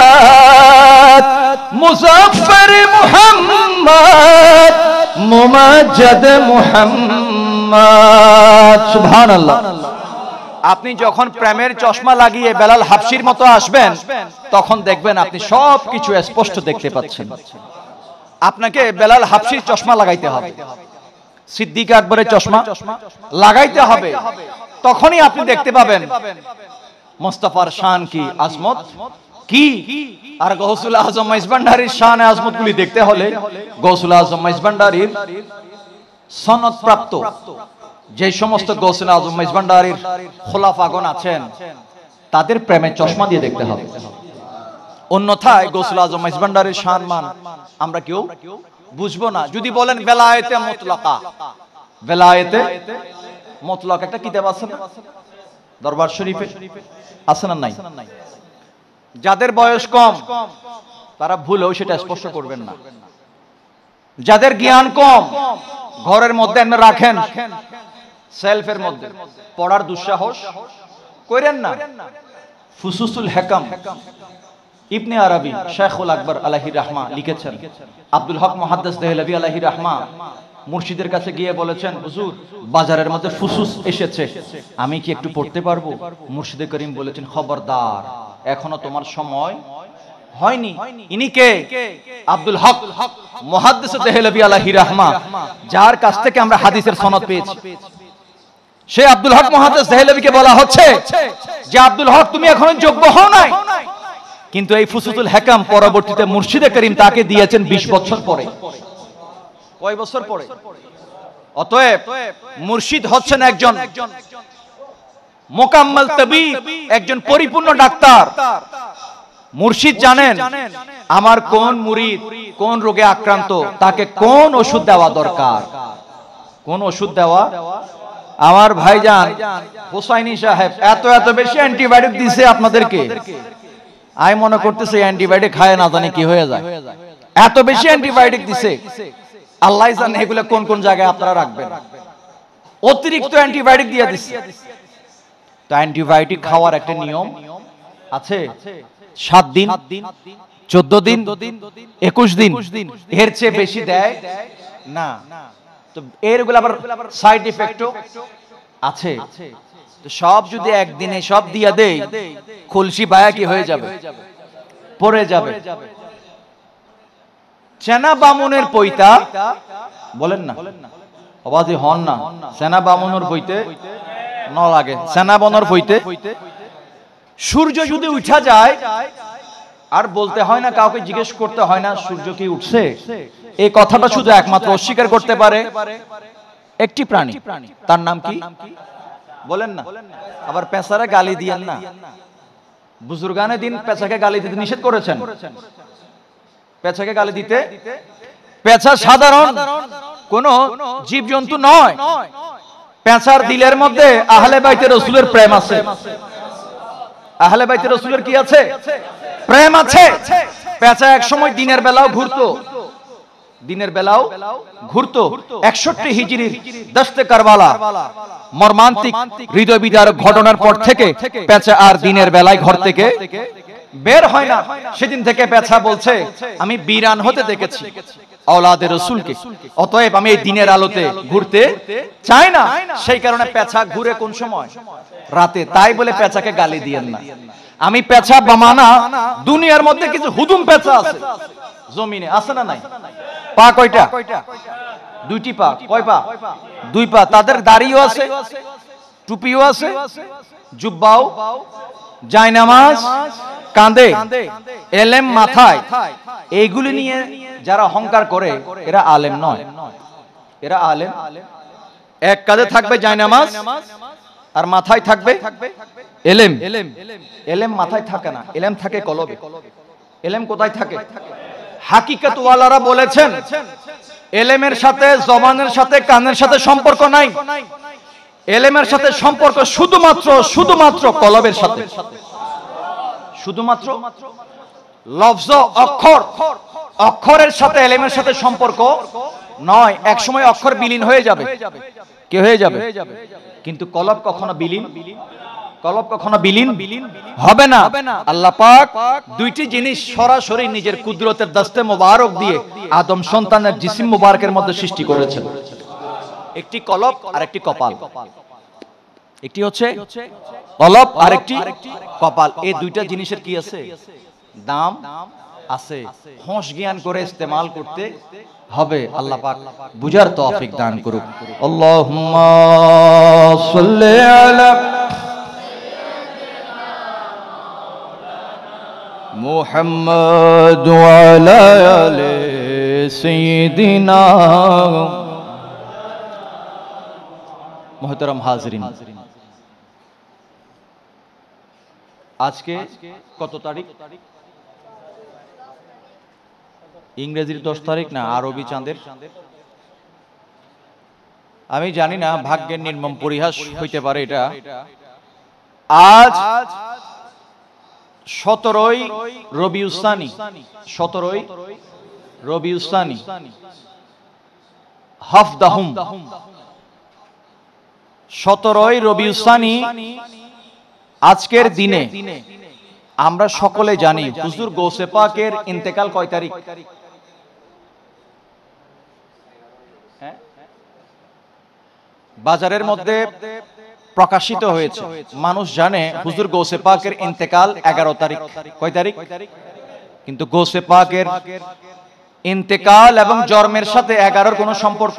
मुज़फ़्फ़र मुहम्मद मुमज्जद मुहम्मद। सुबहानाल्लाह। আপনি যখন প্রেমের চশমা লাগিয়ে বেলাল হাবশির মতো আসবেন তখন দেখবেন আপনি সবকিছু স্পষ্ট দেখতে পাচ্ছেন। আপনাকে বেলাল হাবশির চশমা লাগাইতে হবে, সিদ্দিক আকবরের চশমা লাগাইতে হবে, তখনই আপনি দেখতে পাবেন মুস্তাফার শান কি, আজমত কি। আর গৌসুল আজম মাইজভান্ডারীর শান আজমত গুলি দেখতে হলে গৌসুল আজম মাইজভান্ডারীর সনদ প্রাপ্ত যে সমস্ত গৌসুল আজম মাইজভান্ডারীর খোলাফাগণ আছেন তাদের প্রেমের চশমা দিয়ে দেখতে হবে। অন্যথায় গৌসুল আজম মাইজভান্ডারীর শান মান আমরা কেউ বুঝবো না। যদি বলেন বেলায়েতে মুতলাকা, বেলায়েতে মুতলাকা একটা কিতাব আছে না দরবার শরীফে, আছে না নাই? যাদের বয়স কম তারা ভুলেও সেটা স্পর্শ করবেন না। যাদের জ্ঞান কম ঘরের মধ্যে এনে রাখেন, সেলফের মধ্যে পড়ার দুঃসাহস করেন না। ফুসুসুল হিকাম ইবনে আরবি শাইখুল আকবর আলাইহির রাহমা লিখেছেন, আব্দুল হক মুহাদ্দিস দেহলভী আলাইহির রাহমা মুর্শিদের কাছে গিয়ে বলেছেন, হুজুর বাজারের মধ্যে ফুসুস এসেছে, আমি কি একটু পড়তে পারবো? মুর্শিদে করিম বলেছেন, খবরদার, এখনো তোমার সময় হয়নি। ইনি কে? আব্দুল হক মুহাদ্দিস দেহলভী আলাইহির রাহমা, যার কাছ থেকে আমরা হাদিসের সনদ পেয়েছি। সে আব্দুল হক মুহাদ্দিস দেহলভীকে বলা হচ্ছে যে আব্দুল হক তুমি এখনো যোগ্য হও নাই, কিন্তু এই ফুসুসুল হিকাম পরবর্তীতে মুর্শিদে করিম তাকে দিয়েছেন 20 বছর পরে। কয় বছর পরে? অতএব মুর্শিদ হচ্ছেন একজন মুকাম্মাল তাবিব, একজন পরিপূর্ণ ডাক্তার। মুর্শিদ জানেন আমার কোন মুরিদ কোন রোগে আক্রান্ত, তাকে কোন ওষুধ দেওয়া দরকার, কোন ওষুধ দেওয়া। আমার ভাইজান হোসাইনি সাহেব এত এত বেশি অ্যান্টিবায়োটিক দিছে আপনাদেরকে, আমি মনে করতেছি অ্যান্টিবায়োটিক খায় না জানি কি হয়ে যায়। এত বেশি অ্যান্টিবায়োটিক দিছে, আল্লাহ জানে এগুলো কোন কোন জায়গায় আপনারা রাখবেন। অতিরিক্ত অ্যান্টিবায়োটিক দিয়ে দিচ্ছে। তো অ্যান্টিবায়োটিক খাওয়ার একটা নিয়ম আছে, 7 দিন, 14 দিন, 21 দিন, এর চেয়ে বেশি দেয় না। তো এরগুলো আবার সাইড ইফেক্টও আছে। তো সব যদি একদিনে সব দিয়া দেই, খুলসি বায়া কি হয়ে যাবে, পড়ে যাবে। চেনা বামুনের পৈতা বলেন না, অবাধি হন না, সেনা বামুনের বইতে ন লাগে, সেনা বনর বইতে সূর্য যদি উঠা যায় আর বলতে হয় না, কাউকে জিজ্ঞেস করতে হয় না সূর্য কি উঠছে। এই কথাটা শুধু একমাত্র অস্বীকার করতে পারে একটি প্রাণী, তার নাম কি বলেন না। আবার পেঁচারে গালি দিয়েন না, বুজুর্গানে দিন পেঁচাকে গালি দিতে নিষেধ করেছেন। পেঁচাকে গালি দিতে, পেঁচা সাধারণ কোন জীবজন্তু নয়। পেঁচার দিলের মধ্যে আহলে বাইতে রাসূলের প্রেম আছে। আহলে বাইতে রাসূলের কি আছে? প্রেম আছে। পেঁচা এক সময় দিনের বেলাও ঘুরতো, দিনের বেলাও ঘুরতো। 61 হিজরির দশতে কারবালা মর্মান্তিক হৃদয় বিদারক ঘটনার পর থেকে পেঁচা আর দিনের বেলায় ঘর থেকে বের হয় না। সেদিন থেকে পেঁচা বলছে আমি বিরান হতে দেখেছি আওলাদে রাসূলকে, অতএব আমি এই দিনের আলোতে ঘুরতে চাই না। সেই কারণে পেঁচা ঘুরে কোন সময়? রাতে। তাই বলে পেঁচাকে গালি দিয়েন না। আমি পেঁচা বামানা, দুনিয়ার মধ্যে কিছু হুদুম পেঁচা আছে জমিনে, আছে না নাই? পা কয়টা? 2টি পা। কয় পা? 2 পা। তাদের দাড়িও আছে, টুপিও আছে, জুব্বাও, জায়নামাজ কাঁধে, এলেম মাথায়। এইগুলি নিয়ে যারা অহংকার করে এরা আলেম নয়। এরা আলেম। এক কাঁধে থাকবে জায়নামাজ আর মাথায় থাকবে এলেম। এলেম মাথায় থাকে না, এলেম থাকে কলবে। এলেম কোথায় থাকে? হাকিকত ওয়ালারা বলেছেন এলেমের সাথে জবানের সাথে কানের সাথে সম্পর্ক নাই। এলেমের সাথে সম্পর্ক শুধুমাত্র কলবের সাথে, শুধুমাত্র লফজ অক্ষর, অক্ষরের সাথে এলেমের সাথে সম্পর্ক নয়। এক সময় অক্ষর বিলীন হয়ে যাবে, কি হয়ে যাবে? কিন্তু কলব কখনো বিলীন, কলব কখনো বিলীন হবে না। আল্লাহ পাক দুইটি জিনিস সরাসরি নিজের কুদরতের দস্তে মোবারক দিয়ে আদম সন্তানের জিসিম মোবারকের মধ্যে সৃষ্টি করেছেন। একটি কলব আর একটি কপাল। একটি হচ্ছে কলব আর একটি কপাল। এই দুইটা জিনিসের কি আছে? দাম আছে। হোশ জ্ঞান করে ইস্তেমাল করতে হবে। আল্লাহ পাক বুঝার তৌফিক দান করুক। আল্লাহুম্মা সাল্লি আলা মুহাম্মাদ ওয়া আলা আলি সাইয়্যিদিনা। মুহতারাম হাজিরিন, আজকে কত তারিখ? ইংরেজির 10 তারিখ না আরবি চাঁদের? আমি জানি না, ভাগ্যের নির্মম পরিহাস হইতে পারে এটা। আজ 17ই রবিউল সানি, 17ই রবিউল সানি হাফদাহুম, 17ই রবিউল সানি। আজকের দিনে আমরা সকলে জানি হুজুর গৌসে পাকের ইন্তেকাল কয় তারিখ? বাজারের মধ্যে প্রকাশিত হয়েছে, মানুষ জানে হুজুর গৌসে পাকের ইন্তেকাল 11 তারিখ। কয় তারিখ? কিন্তু গৌসে পাকের ইন্তেকাল এবং জন্মের সাথে 11-র কোনো সম্পর্ক?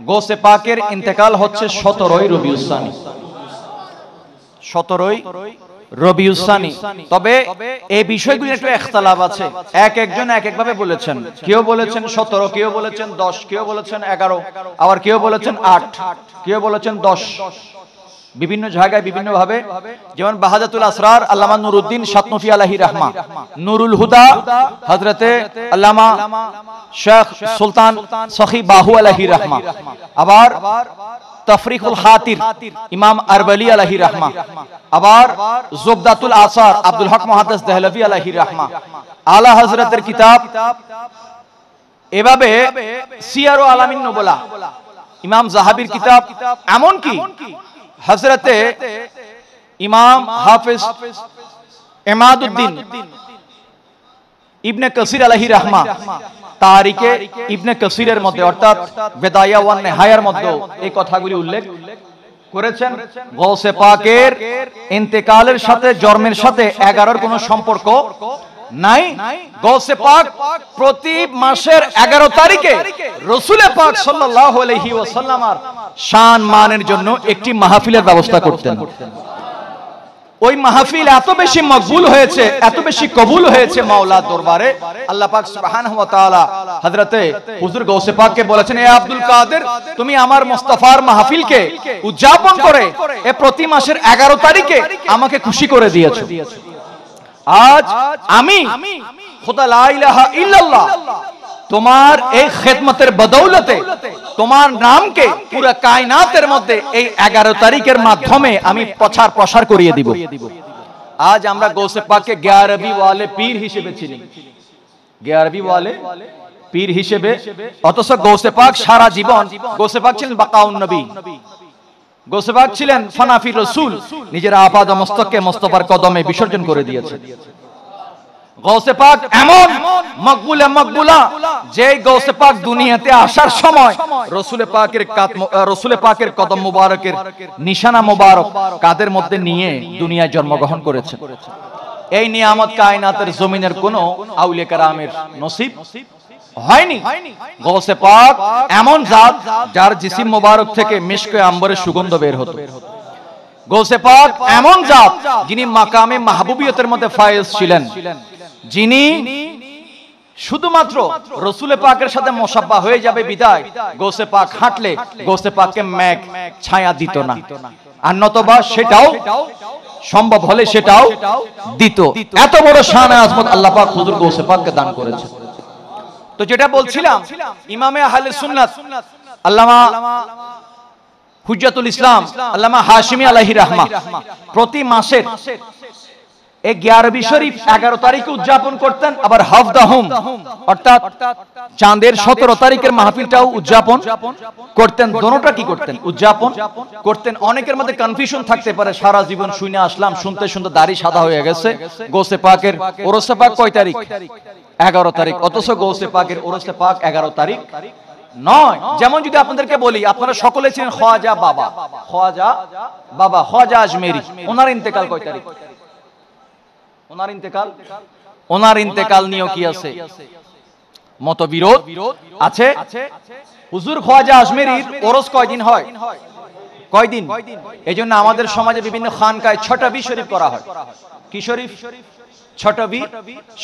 গৌসে পাকের ইন্তেকাল হচ্ছে 17ই রবিউল সানি, 17ই রবিউল সানি। তবে এই বিষয়গুলো একটু ইখতিলাফ আছে, এক একজন এক একভাবে বলেছেন। কেউ বলেছেন 17, কেউ বলেছেন 10, কেউ বলেছেন 11, আবার কেউ বলেছেন 8, কেউ বলেছেন 10। বিভিন্ন জায়গায় বিভিন্ন ভাবে। যেমন বাহাজাতুল আসরার আল্লামা নুরুদ্দিন শাতনফি আলাইহি রাহমা, নুরুল হুদা হযরতে আল্লামা শেখ সুলতান সখী বাহু আলাইহি রাহমা, আবার তফরিকুল খাতির ইমাম আরবালি আলাইহি রাহমা, আবার জুবদাতুল আসার আব্দুল হক মুহাদ্দিস দেহলভী আলাইহি রাহমা, আলা হযরতের কিতাব, এভাবে সিয়ারু আলামিন নুবলা ইমাম যাহাবির কিতাব, এমনকি হযরতে ইমাম হাফেজ ইমাদউদ্দিন ইবনে কাসির আলাইহি রাহমা তারিখে ইবনে কাসিরের মধ্যে, অর্থাৎ বেদায়া ওয়ান নেহায়ার মধ্যে এই কথাগুলি উল্লেখ করেছেন। গৌসে পাকের ইন্তেকালের সাথে জন্মের সাথে 11-র কোনো সম্পর্ক নাই। গৌসে পাক প্রতি মাসের 11 তারিখে রাসূল পাক সাল্লাল্লাহু আলাইহি ওয়াসাল্লামের শান মানের জন্য একটি মাহফিলের ব্যবস্থা করতেন। ওই মাহফিল এত বেশি মকবুল হয়েছে, এত বেশি কবুল হয়েছে মাওলার দরবারে, আল্লাহ পাক সুবহানাহু ওয়া তাআলা হযরতে হুজুর গৌসে পাককে বলেছেন, এ আব্দুল কাদের, তুমি আমার মুস্তাফার মাহফিলকে উদযাপন করে এ প্রতি মাসের 11 তারিখে আমাকে খুশি করে দিয়েছো। আজ আমি খুদা লা ইলাহা ইল্লাল্লাহ তোমার এই খেদমতের বদৌলতে তোমার নামকে পুরো কায়নাতের মধ্যে এই 11 তারিখের মাধ্যমে আমি প্রচার প্রসার করিয়ে দিব। আজ আমরা গৌসে পাককে 11वीं ওয়ালে পীর হিসেবে চিনি, 11वीं ওয়ালে পীর হিসেবে। অথচ গৌসে পাক সারা জীবন, গৌসে পাক ছিলেন বাকাউন নবী, গৌসে পাক ছিলেন ফানাফি রাসূল, নিজের আপাদ মস্তককে মুস্তাফার কদমে বিসর্জন করে দিয়েছেন। গৌসে পাক এমন মকবুলা যে গৌসে পাক দুনিয়াতে আসার সময় রাসূল পাকের কদম মুবারকের নিশানা মুবারক কাদের মধ্যে নিয়ে দুনিয়ায় জন্মগ্রহণ করেছেন। এই নিয়ামত কায়নাতের জমিনের কোন আউলিয়া কেরামের নসিব হয়নি। গৌসে পাক এমন জাত যার জিসিম মুবারক থেকে মিশকে আম্বরের সুগন্ধ বের হতো। গৌসে পাক এমন জাত যিনি মাকামে মাহবুবিয়তের মধ্যে ফায়েজ ছিলেন, যিনি শুধুমাত্র রাসূল পাকের সাথে মুসাব্বা হয়ে যাবে বিদায় গৌসে পাক হাঁটলে গৌসে পাককে মেঘ ছায়া দিত না, আর নতবা সেটাও সম্ভব হলে সেটাও দিত। এত বড় শান আজমত আল্লাহ পাক হুজুর গৌসে পাককে দান করেছেন। তো যেটা বলছিলাম, ইমামে আহলে সুন্নাত আল্লামা হুজ্জাতুল ইসলাম আল্লামা হাশিমি আলাইহি রাহমা প্রতি মাসের এই 11 শরীফ 11 তারিখে উদযাপন করতেন, আবার হাফদাহুম অর্থাৎ চাঁদের 17 তারিখের মাহফিলটাও উদযাপন করতেন। দোনোটা কি করতেন? উদযাপন করতেন। অনেকের মধ্যে কনফিউশন থাকতে পারে, সারা জীবন শুনে আসলাম, শুনতে শুনতে দাড়ি সাদা হয়ে গেছে, গৌসে পাকের ওরসে পাক কয় তারিখ? 11 তারিখ। অথচ গৌসে পাকের ওরসে পাক 11 তারিখ নয়। যেমন যদি আপনাদেরকে বলি, আপনারা সকলে ছিলেন খাজা বাবা, খাজা বাবা, খাজা আজমেরি, ওনার ইন্তেকাল কয় তারিখ? ওনার ইন্তেকাল নিয়েও কি আছে? মতবিরোধ আছে। হুজুর খাজা আজমেরির ওরস কয়দিন হয়? কয়দিন? এইজন্য আমাদের সমাজে বিভিন্ন খানকায় ছটবি শরীফ করা হয়। কি শরীফ? ছটবি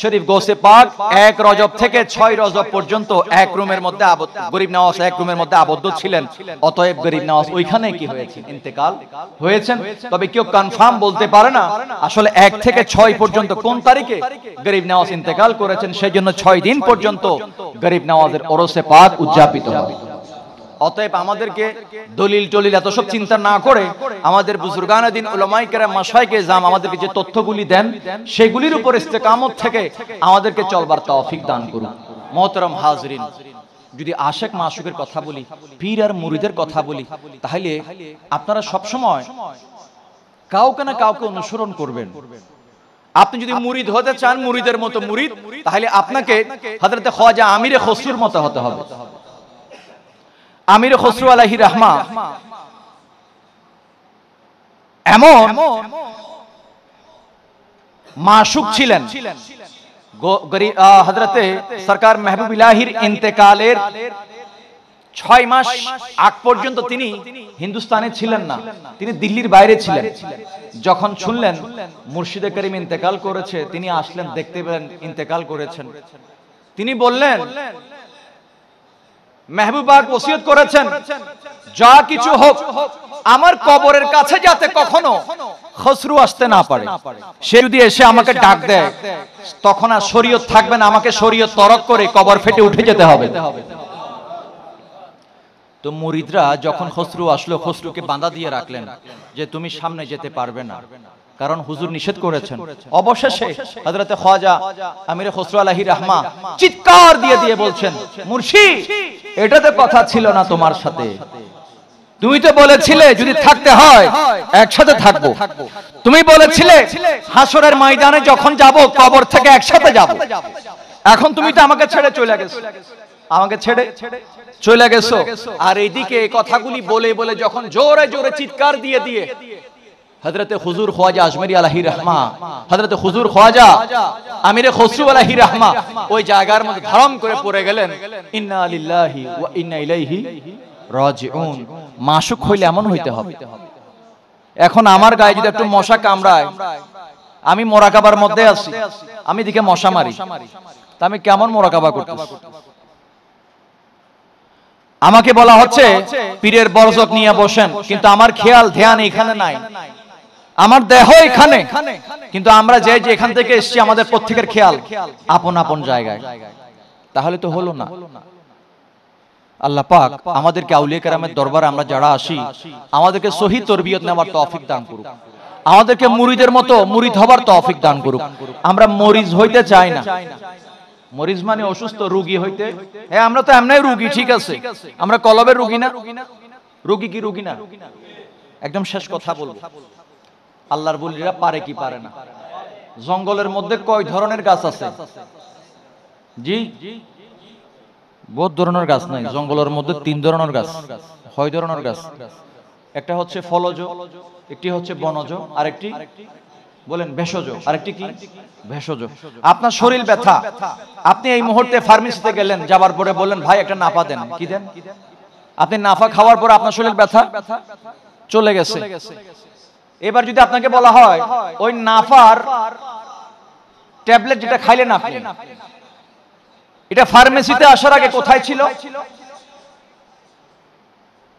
শরীফ। গৌসে পাক 1 রজব থেকে 6 রজব পর্যন্ত এক রুমের মধ্যে আবদ্ধ, গরিব নওয়াজ এক রুমের মধ্যে আবদ্ধ ছিলেন। অতএব গরিব নওয়াজ ওইখানে কি হয়েছে? ইন্তেকাল হয়েছেন। তবে কেউ কনফার্ম বলতে পারে না আসলে 1 থেকে 6 পর্যন্ত কোন তারিখে গরিব নওয়াজ ইন্তেকাল করেছেন। সেজন্য 6 দিন পর্যন্ত গরিব নওয়াজের ওরসে পাক উদযাপিত হবে। অতএব আমাদেরকে দলিল টলিল এত সব চিন্তা না করে আমাদের বুজুর্গানে দিন উলামায়ে কেরাম মাশায়েখে জাম আমাদেরকে যে তথ্যগুলি দেন সেগুলির উপর ইস্তেকামত থেকে আমাদেরকে চলবার তৌফিক দান করুন। মোহতারাম হাজরিন, যদি আশেক মাশুকের কথা বলি, পীর আর মুরিদের কথা বলি, তাহলে আপনারা সব সময় কাউকে না কাউকে অনুসরণ করবেন। আপনি যদি মুরিদ হতে চান, মুরিদের মতো মুরিদ, তাহলে আপনাকে হযরত খাজা আমিরে খসরুর মতো হতে হবে। আমির খসরু আলাইহি রাহমা এমন মাশুক ছিলেন, হযরতে সরকার মেহবুব ইলাহির ইন্তেকালের 6 মাস আগ পর্যন্ত তিনি হিন্দুস্তানে ছিলেন না, তিনি দিল্লির বাইরে ছিলেন। যখন শুনলেন মুর্শিদে করিম ইন্তেকাল করেছে, তিনি আসলেন, দেখতে পেলেন ইন্তেকাল করেছেন। তিনি বললেন, মেহবুবাক ওসিয়ত করেছেন যা কিছু হোক আমার কবরের কাছে যাতে কখনো খসরু আসতে না পারে। সে যদি এসে আমাকে ডাক দেয় তখন আর শরীয়ত থাকবে না, আমাকে শরীয়ত তরক করে কবর ফেটে উঠে যেতে হবে। তো মুরিদরা যখন খসরু আসলো, খসরুকে বাঁধা দিয়ে রাখলেন যে তুমি সামনে যেতে পারবে না, কারণ হুজুর নিষেধ করেছেন। অবশেষে হযরত খাজা আমির খসরু আলাইহি রাহমা চিৎকার দিয়ে দিয়ে বলছেন, মুর্শিদ এটা তো কথা ছিল না তোমার সাথে, তুমি তো বলেছিলে যদি থাকতে হয় একসাথে থাকবো, তুমি বলেছিলে হাসরের ময়দানে যখন যাব কবর থেকে একসাথে যাব, এখন তুমি তো আমাকে ছেড়ে চলে গেছো, আমাকে ছেড়ে চলে গেছো। আর এইদিকে কথাগুলি বলে বলে যখন জোরে জোরে চিৎকার দিয়ে দিয়ে হযরতে হুজুর খাজা আজমেরি আলাইহি রাহমা, হযরতে হুজুর খাজা আমিরে খসরু আলাইহি রাহমা ওই জায়গার মধ্যে ধরম করে পড়ে গেলেন। ইন্না লিল্লাহি ওয়া ইন্না ইলাইহি রাজিউন। মাশুক হইলে এমন হইতে হবে। এখন আমার গায়ে যদি একটু মশা কামড়ায়, আমি মোরাকাবার মধ্যে আছি, আমি দিকে মশা মারি, তা আমি কেমন মোরাকাবা করতেছি? আমাকে বলা হচ্ছে পীরের বরজক নিয়ে বসেন, কিন্তু আমার খেয়াল ধ্যান এখানে নাই, আমার দেহ এখানে, কিন্তু আমরা যে যে এখান থেকে এসেছি আমাদের প্রত্যেকের খেয়াল আপন আপন জায়গায়। তাহলে তো হলো না। আল্লাহ পাক আমাদেরকে আউলিয়া কেরামের দরবারে আমরা যারা আসি আমাদেরকে সহি তরবিয়ত নেওয়ার তৌফিক দান করুক, আমাদেরকে মুরিদের মতো মুরিদ হবার তৌফিক দান করুক। আমরা মরিজ হইতে চাই না। মরিজ মানে অসুস্থ, রোগী হইতে, হ্যাঁ আমরা তো এমনি রোগী, ঠিক আছে, আমরা কলবের রোগী না। রোগী কি রোগী না? একদম শেষ কথা বলবো, আল্লাহর বলিরা পারে কি পারে না। জঙ্গলের মধ্যে কয় ধরনের গাছ আছে? জি, বহুত ধরনের গাছ নাই। জঙ্গলের মধ্যে 3 ধরনের গাছ। কয় ধরনের গাছ? একটা হচ্ছে ফলজ, একটি হচ্ছে বনজ, আরেকটি বলেন ভেষজ, আরেকটি কি? ভেষজ। আপনার শরীর ব্যথা, আপনি এই মুহূর্তে ফার্মেসিতে গেলেন, যাবার পরে বললেন ভাই একটা নাফা দেন, কি দেন? আপনি নাফা খাওয়ার পর আপনার শরীর ব্যথা চলে গেছে। এবার যদি আপনাকে বলা হয় ওই নাফার ট্যাবলেট যেটা খাইলেন আপনি, এটা ফার্মেসিতে আসার আগে কোথায় ছিল?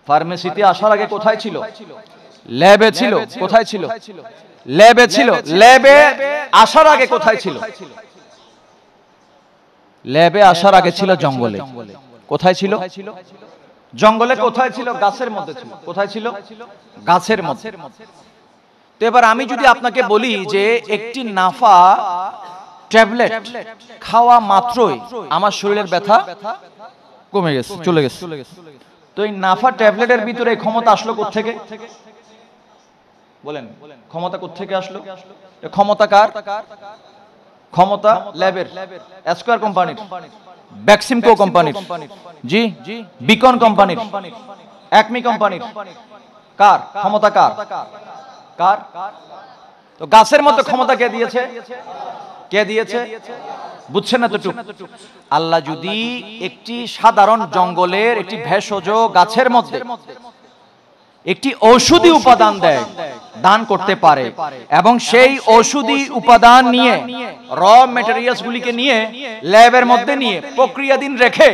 ফার্মেসিতে আসার আগে কোথায় ছিল? ল্যাবে ছিল। কোথায় ছিল? ল্যাবে ছিল। ল্যাবে আসার আগে কোথায় ছিল? ল্যাবে আসার আগে ছিল জঙ্গলে। কোথায় ছিল? জঙ্গলে। কোথায় ছিল? গাছের মধ্যে ছিল। কোথায় ছিল? গাছের মধ্যে। তো এবার আমি যদি আপনাকে বলি যে একটি নাফা ট্যাবলেট খাওয়া মাত্রই আমার শরীরের ব্যথা কমে গেছে, চলে গেছে, তো এই নাফা ট্যাবলেটের ভিতরে ক্ষমতা আসলো কোত্থেকে? বলেন, ক্ষমতা কোত্থেকে আসলো? ক্ষমতা কার? ক্ষমতা ল্যাবের, স্কয়ার কোম্পানির, ব্যাক্সিমকো কোম্পানির, জি বিকন কোম্পানির, একমি কোম্পানির। কার ক্ষমতা? কার? কার? তো গাছের মধ্যে ক্ষমতা কে দিয়েছে? কে দিয়েছে? বুঝছেন না তো? আল্লাহ যদি একটি সাধারণ জঙ্গলের একটি ভেষজ গাছের মধ্যে একটি ঔষধি উপাদান দেয়, দান করতে পারে, এবং সেই ঔষধি উপাদান নিয়ে র ম্যাটেরিয়ালস গুলিকে নিয়ে ল্যাবের মধ্যে নিয়ে প্রক্রিয়াধীন রেখে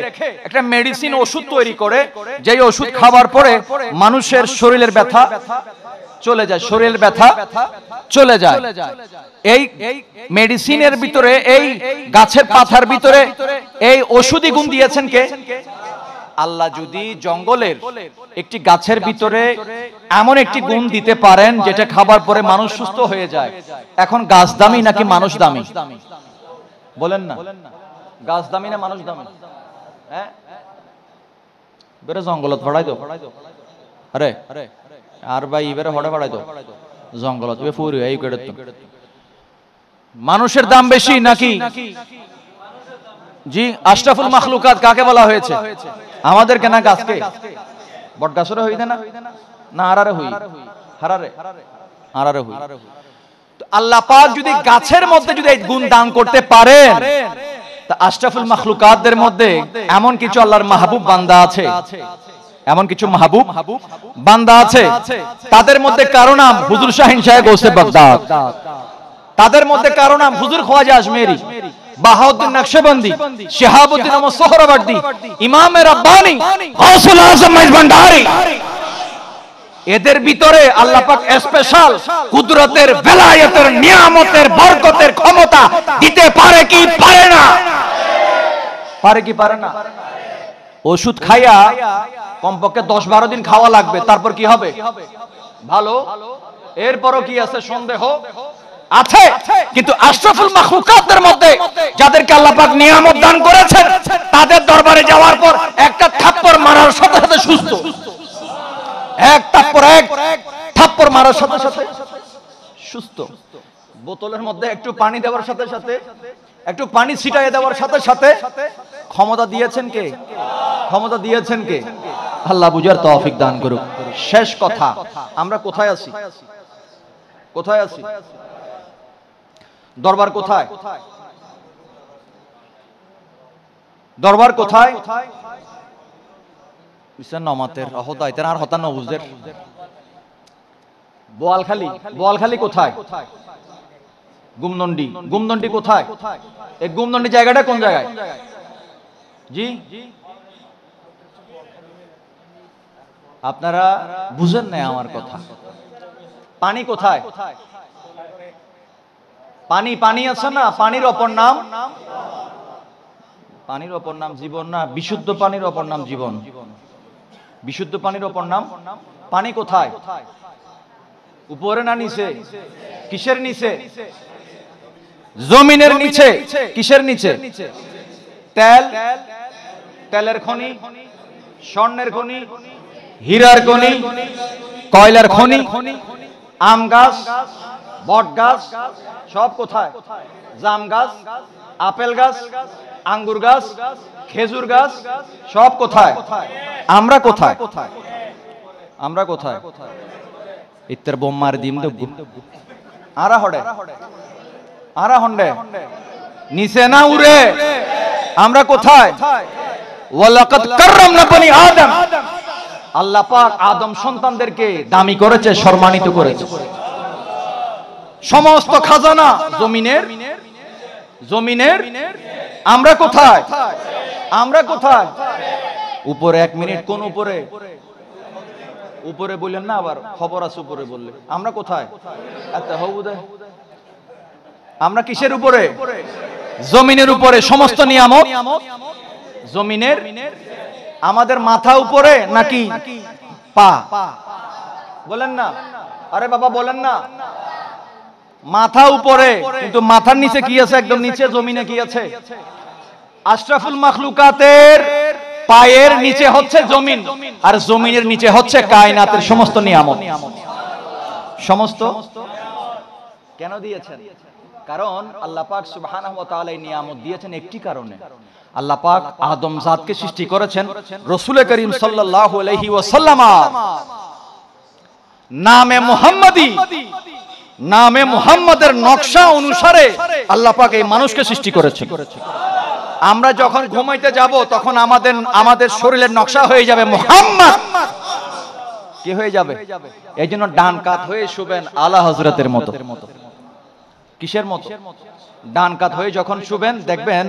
একটা মেডিসিন ওষুধ তৈরি করে, যেই ওষুধ খাবার পরে মানুষের শরীরের ব্যথা চলে যায়, শরীরের ব্যথা চলে যায়। এই মেডিসিনের ভিতরে, এই গাছের পাতার ভিতরে এই ঔষধি গুণ দিয়েছেন কে? আল্লাহ যদি জঙ্গলের একটি গাছের ভিতরে এমন একটি গুণ দিতে পারেন যেটা খাবার পরে মানুষ সুস্থ হয়ে যায়, এখন গাছ দামি নাকি মানুষ দামি? বলেন না, গাছ দামি না মানুষ দামি? হ্যাঁ, বেরে জঙ্গলত ফড়াই দো, আরে আর ভাই এবারে হড়ে ফড়াই দো জঙ্গলত ফুরি এই করে। মানুষের দাম বেশি নাকি? জি, আশরাফুল মাখলুকাত কাকে বলা হয়েছে? আমাদেরকে না গাছকে? বট গাছরে হইতে না না আরারে হই, হারারে আরারে হই। আল্লাহ পাক যদি গাছের মধ্যে যদি এই গুণ দান করতে পারেন, তা আশরাফুল মাখলুকাতদের মধ্যে এমন কিছু আল্লাহর মাহবুব বান্দা আছে, এমন কিছু মাহবুব বান্দা আছে, তাদের মধ্যে কারো নাম হুজুর শাহিন শাহ গৌসে বাগদাদ, তাদের মধ্যে কারো নাম হুজুর খাওয়াজা আজমেরি, বাহাউদ্দিন নকশবন্দি, শিহাবুদ্দিন আহমদ সোহরাওয়ার্দী, ইমাম রাব্বানি, গাউসুল আজম ভান্ডারী। এদের ভিতরে আল্লাহ পাক স্পেশাল কুদরতের, বেলায়েতের, নিয়ামতের, বরকতের ক্ষমতা দিতে পারে কি পারে না? পারে কি পারে না? ওষুধ খাইয়া কমপক্ষে 10-12 দিন খাওয়া লাগবে, তারপর কি হবে? ভালো। এরপরও কি আছে? সন্দেহ আছে। কিন্তু আশরাফুল মাখলুকাতদের মধ্যে যাদেরকে আল্লাহ পাক নিয়ামত দান করেছেন, তাদের দরবারে যাওয়ার পর একটা থাপ্পড় মারার সাথে সাথে সুস্থ, এক থাপ্পড় মারার সাথে সাথে সুস্থ। বোতলের মধ্যে একটু পানি দেওয়ার সাথে সাথে, একটু পানি ছিটাইয়ে দেওয়ার সাথে সাথে ক্ষমতা দিয়েছেন কে? ক্ষমতা দিয়েছেন কে? আল্লাহ বুঝার তৌফিক দান করুক। শেষ কথা, আমরা কোথায় আছি? কোথায় আছি? দরবার কোথায়? দরবার কোথায়? নমাতের হতাইতেন আর হতা নবুজের বোয়ালখালী। বোয়ালখালী কোথায়? গুমনন্ডি। গুমনন্ডি কোথায়? এই গুমনন্ডি জায়গাটা কোন জায়গায়? জি, আপনারা বুঝেন না আমার কথা। পানি কোথায়? পানি, পানি আছে না? পানির অপর নাম, পানির অপর নাম জীবন না? বিশুদ্ধ পানির অপর নাম জীবন। বিশুদ্ধ পানির অপর নাম পানি। কোথায়? উপরে না নিচে? কিসের নিচে? জমিনের নিচে। কিসের নিচে? তেল, তেলের খনি, স্বর্ণের খনি, হীরার খনি, কয়লার খনি, আম গাছ, বট গাছ, সব কোথায়? জাম গাছ, আপেল গাছ, আঙ্গুর গাছ, খেজুর গাছ, সব কোথায়? আমরা কোথায়? আমরা কোথায়? ইত্তর বোম্মার দিম দেব আরা হড়ে, আরা হন্ডে নিচে না উড়ে। আমরা কোথায়? ওয়ালাকাদ কাররামনা বনি আদম। আল্লাহ পাক আদম সন্তানদেরকে দামি করেছে, সম্মানিত করেছে। সমস্ত খাজানা জমিনের, জমিনের। আমরা কোথায়? আমরা কোথায়? উপরে। 1 মিনিট, কোন উপরে? উপরে বললেন না, আবার খবর আছে উপরে বললে। আমরা কোথায়? আমরা কিসের উপরে? জমিনের উপরে। সমস্ত নিয়ামত জমিনের। আমাদের মাথা উপরে নাকি পা? বলেন না, আরে বাবা বলেন না। মাথা উপরে, কিন্তু মাথার নিচে কি আছে? একদম নিচে জমিনে কি আছে? আশরাফুল মাখলুকাতের পায়ের নিচে হচ্ছে জমিন, আর জমিনের নিচে হচ্ছে কায়নাতের সমস্ত নিয়ামত। সমস্ত কেন দিয়েছেন? কারণ আল্লাহ পাক সুবহানাহু ওয়া তাআলা এই নিয়ামত দিয়েছেন একটি কারণে। আল্লাহ পাক আদম জাতকে সৃষ্টি করেছেন রাসূল করিম সাল্লাল্লাহু আলাইহি ওয়াসাল্লাম নামে মুহাম্মাদি, নামে মুহাম্মাদের নকশা অনুসারে আল্লাহ পাক এই মানুষকে সৃষ্টি করেছেন। আমরা যখন ঘুমাইতে যাব তখন আমাদের শরীরের নকশা হয়ে যাবে মুহাম্মদ। কি হয়ে যাবে? এই জন্য ডান কাত হয়ে শুবেন আলা হযরতের মতো। কিসের মতো? ডান কাত হয়ে যখন শুবেন দেখবেন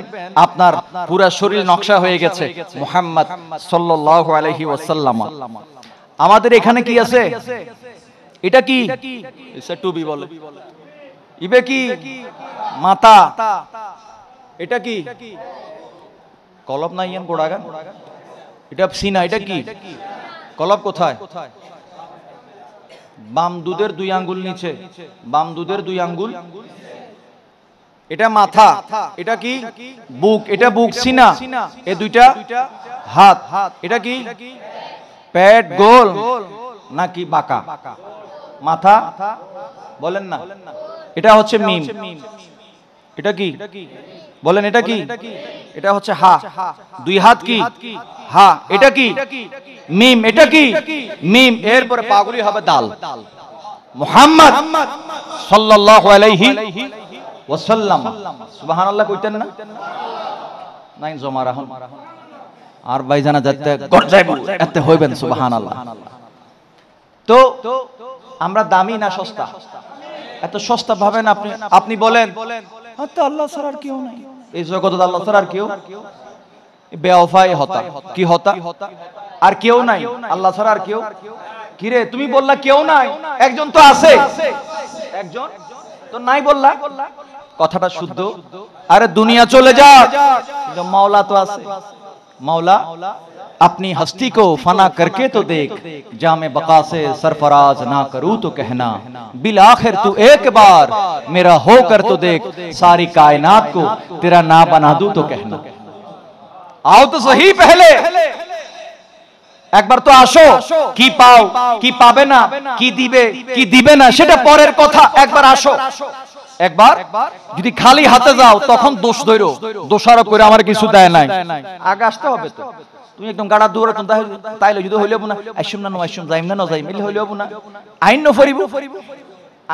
আপনার পুরো শরীর নকশা হয়ে গেছে মুহাম্মদ সাল্লাল্লাহু আলাইহি ওয়াসাল্লাম। আমাদের এখানে কি আছে? এটা কি? এটা টুপি বলে। ইবে কি? মাথা। এটা কি? কলব নাই এন গোড়াগান। এটা সিনা। এটা কি? কলব কোথায়? বাম দুধের 2 আঙ্গুল নিচে, বাম দুধের 2 আঙ্গুল। এটা মাথা। এটা কি? বুক। এটা বুক সিনা। এই দুইটা হাত। এটা কি? পেট গোল নাকি বাঁকা? মাথা বলেন না। এটা হচ্ছে মিম। এটা কি বলেন? এটা কি? এটা হচ্ছে হা। 2 হাত কি? হা। এটা কি? মিম। এটা কি? মিম। এরপরে পাগুলি হবে দাল। মুহাম্মদ সাল্লাল্লাহু আলাইহি ওয়াসাল্লাম। সুবহানাল্লাহ কইতেন না? নাই জমা রাখুন। আর ভাইজানা যাতে গর্জায় এতে হইবেন সুবহানাল্লাহ। তো আমরা দামি না সস্তা? এত সস্তা ভাবেন আপনি? আপনি বলেন হয়তো আল্লাহ ছাড়া আর কেউ নাই এই জগতে, আল্লাহ ছাড়া আর কেউ বেওয়াফাই হতা। কি হতা? আর কেউ নাই আল্লাহ ছাড়া। আর কেউ কি রে? তুমি বললা কেউ নাই, একজন তো আছে। একজন তো নাই বললা, কথাটা শুদ্ধ। আরে দুনিয়া চলে যাক, কিন্তু মাওলা তো আছে। मौला अपनी हस्ती को फना करके तो देख, जामे बका से सरफराज ना करूं तो कहना, बिल आखिर तू एक बार मेरा होकर तो देख, सारी कायनात को तेरा ना बना दूं तो कहना। आओ तो सही पहले, একবার তো আসো। কি পাও কি পাবে না, কি দিবে না সেটা পরের কথা। একবার আসো। একবার যদি খালি হাতে যাও তখন দোষ ধরো, দোষারোপ করে আমার কিছু দেয় নাই। আগে আসতে হবে তো। তুমি একদম গাড়া দৌড়ে তাইলে যদি হইলেও না আইসুম না আইসুম যাইম না যাইম এলে হইলেও না আইন ন ফরিব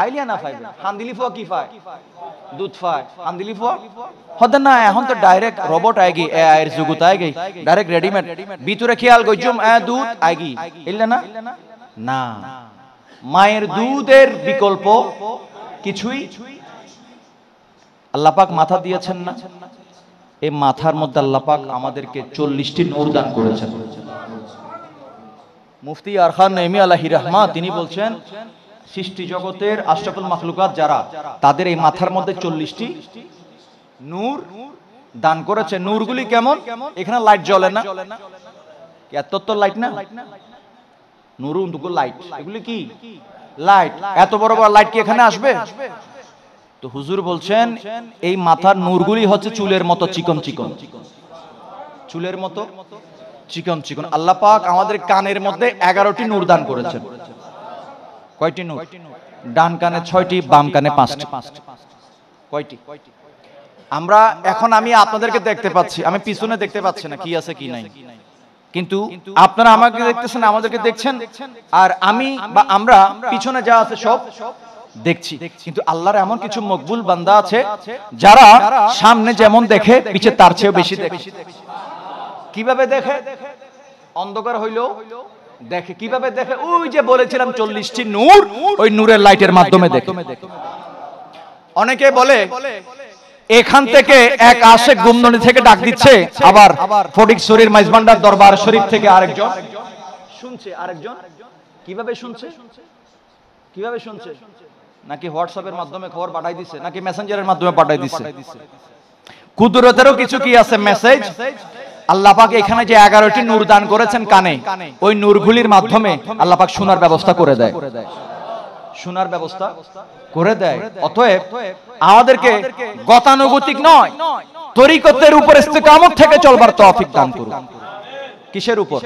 আইলিয়া না পাইবে। হান্দিলি ফুয়া কি পায়? দুধ পায়। হান্দিলি ফুয়া হতে না। এখন তো ডাইরেক্ট রোবট আইগি, এআই এর যুগ আইগি, ডাইরেক্ট রেডিমেড। ভিতরে খেয়াল গজুম দুধ আইগি এলে না। না, মায়ের দুধের বিকল্প কিছুই। আল্লাহ পাক মাথা দিয়েছেন না? এই মাথার মধ্যে আল্লাহ পাক আমাদেরকে 40টি নূর দান করেছেন। মুফতি আরখান নেমি আলাইহি রাহমাত তিনি বলছেন সৃষ্টি জগতের আশরাফুল মাখলুকাত যারা, তাদের এই মাথার মধ্যে 40টি নূর দান করেছে। নূরগুলি কেমন? এখানে লাইট জ্বলে না, এত তো লাইট না, নূরগুলো লাইট। এগুলি কি? লাইট। এত বড় বড় লাইট কি এখানে আসবে? তো হুজুর বলছেন এই মাথার নূরগুলি হচ্ছে চুলের মতো চিকন চিকন, চুলের মতো চিকন চিকন। আল্লাহ পাক আমাদের কানের মধ্যে 11টি নূর দান করেছেন। কয়টি নূর? ডান কানে 6টি, বাম কানে 5টি। কয়টি? আমরা এখন আমি আপনাদেরকে দেখতে পাচ্ছি, আমি পিছনে দেখতে পাচ্ছি না কি আছে কি নাই, কিন্তু আপনারা আমাকে দেখতেছেন, আমাদেরকে দেখছেন, আর আমি বা আমরা পিছনে যা আছে সব দেখছি। কিন্তু আল্লাহর এমন কিছু মকবুল বান্দা আছে যারা সামনে যেমন দেখে পিছে তার চেয়েও বেশি দেখে। কিভাবে দেখে? অন্ধকার হইলেও দেখে। কিভাবে দেখে? ওই যে বলেছিলাম 40টি নূর, ওই নূরের লাইটের মাধ্যমে দেখে। অনেকে বলে এখান থেকে এক আশেক গুমননি থেকে ডাক দিচ্ছে, আবার ফটিকছড়ির মাইজভান্ডার দরবার শরীফ থেকে আরেকজন শুনছে। আরেকজন কিভাবে শুনছে? কিভাবে শুনছে? নাকি হোয়াটসঅ্যাপের মাধ্যমে খবর পাঠাই দিছে, নাকি মেসেঞ্জারের মাধ্যমে পাঠাই দিছে? কুদরতেরও কিছু কি আছে? মেসেজ আল্লাহ পাক এখানে যে 11টি নূর দান করেছেন কানে, ওই নূরগুলির মাধ্যমে আল্লাহ পাক শোনার ব্যবস্থা করে দেয়, শোনার ব্যবস্থা করে দেয়। অতএব আমাদেরকে গতানুগতিক নয়, তরিকতের উপর ইস্তেকামত থেকে চলবার তৌফিক দান করুন। কিসের উপর?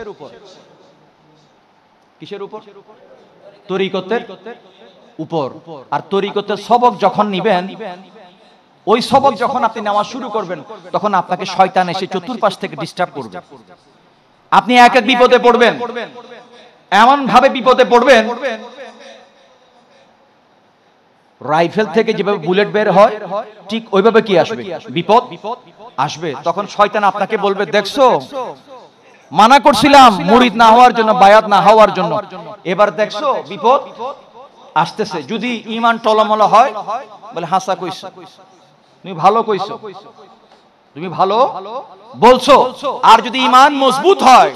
কিসের উপর? তরিকতের উপর। আর তরিকতের সবক যখন নিবেন, ওই সবক যখন আপনি নেওয়া শুরু করবেন, তখন আপনাকে শয়তান এসে চতুর্পাশ থেকে ডিস্টার্ব করবে। আপনি এক এক বিপদে পড়বেন, এমন ভাবে বিপদে পড়বেন, রাইফেল থেকে যেভাবে বুলেট বের হয় ঠিক ওইভাবে কি আসবে, বিপদ আসবে। তখন শয়তান আপনাকে বলবে, দেখছো মানা করছিলাম মুরিদ না হওয়ার জন্য, বায়াত না হওয়ার জন্য, এবার দেখছো বিপদ আসতেছে। যদি ঈমান টলমল হয়, বলে হাসা কইছো, তুমি ভালো কইছো, তুমি ভালো বলছো। আর যদি ঈমান মজবুত হয়,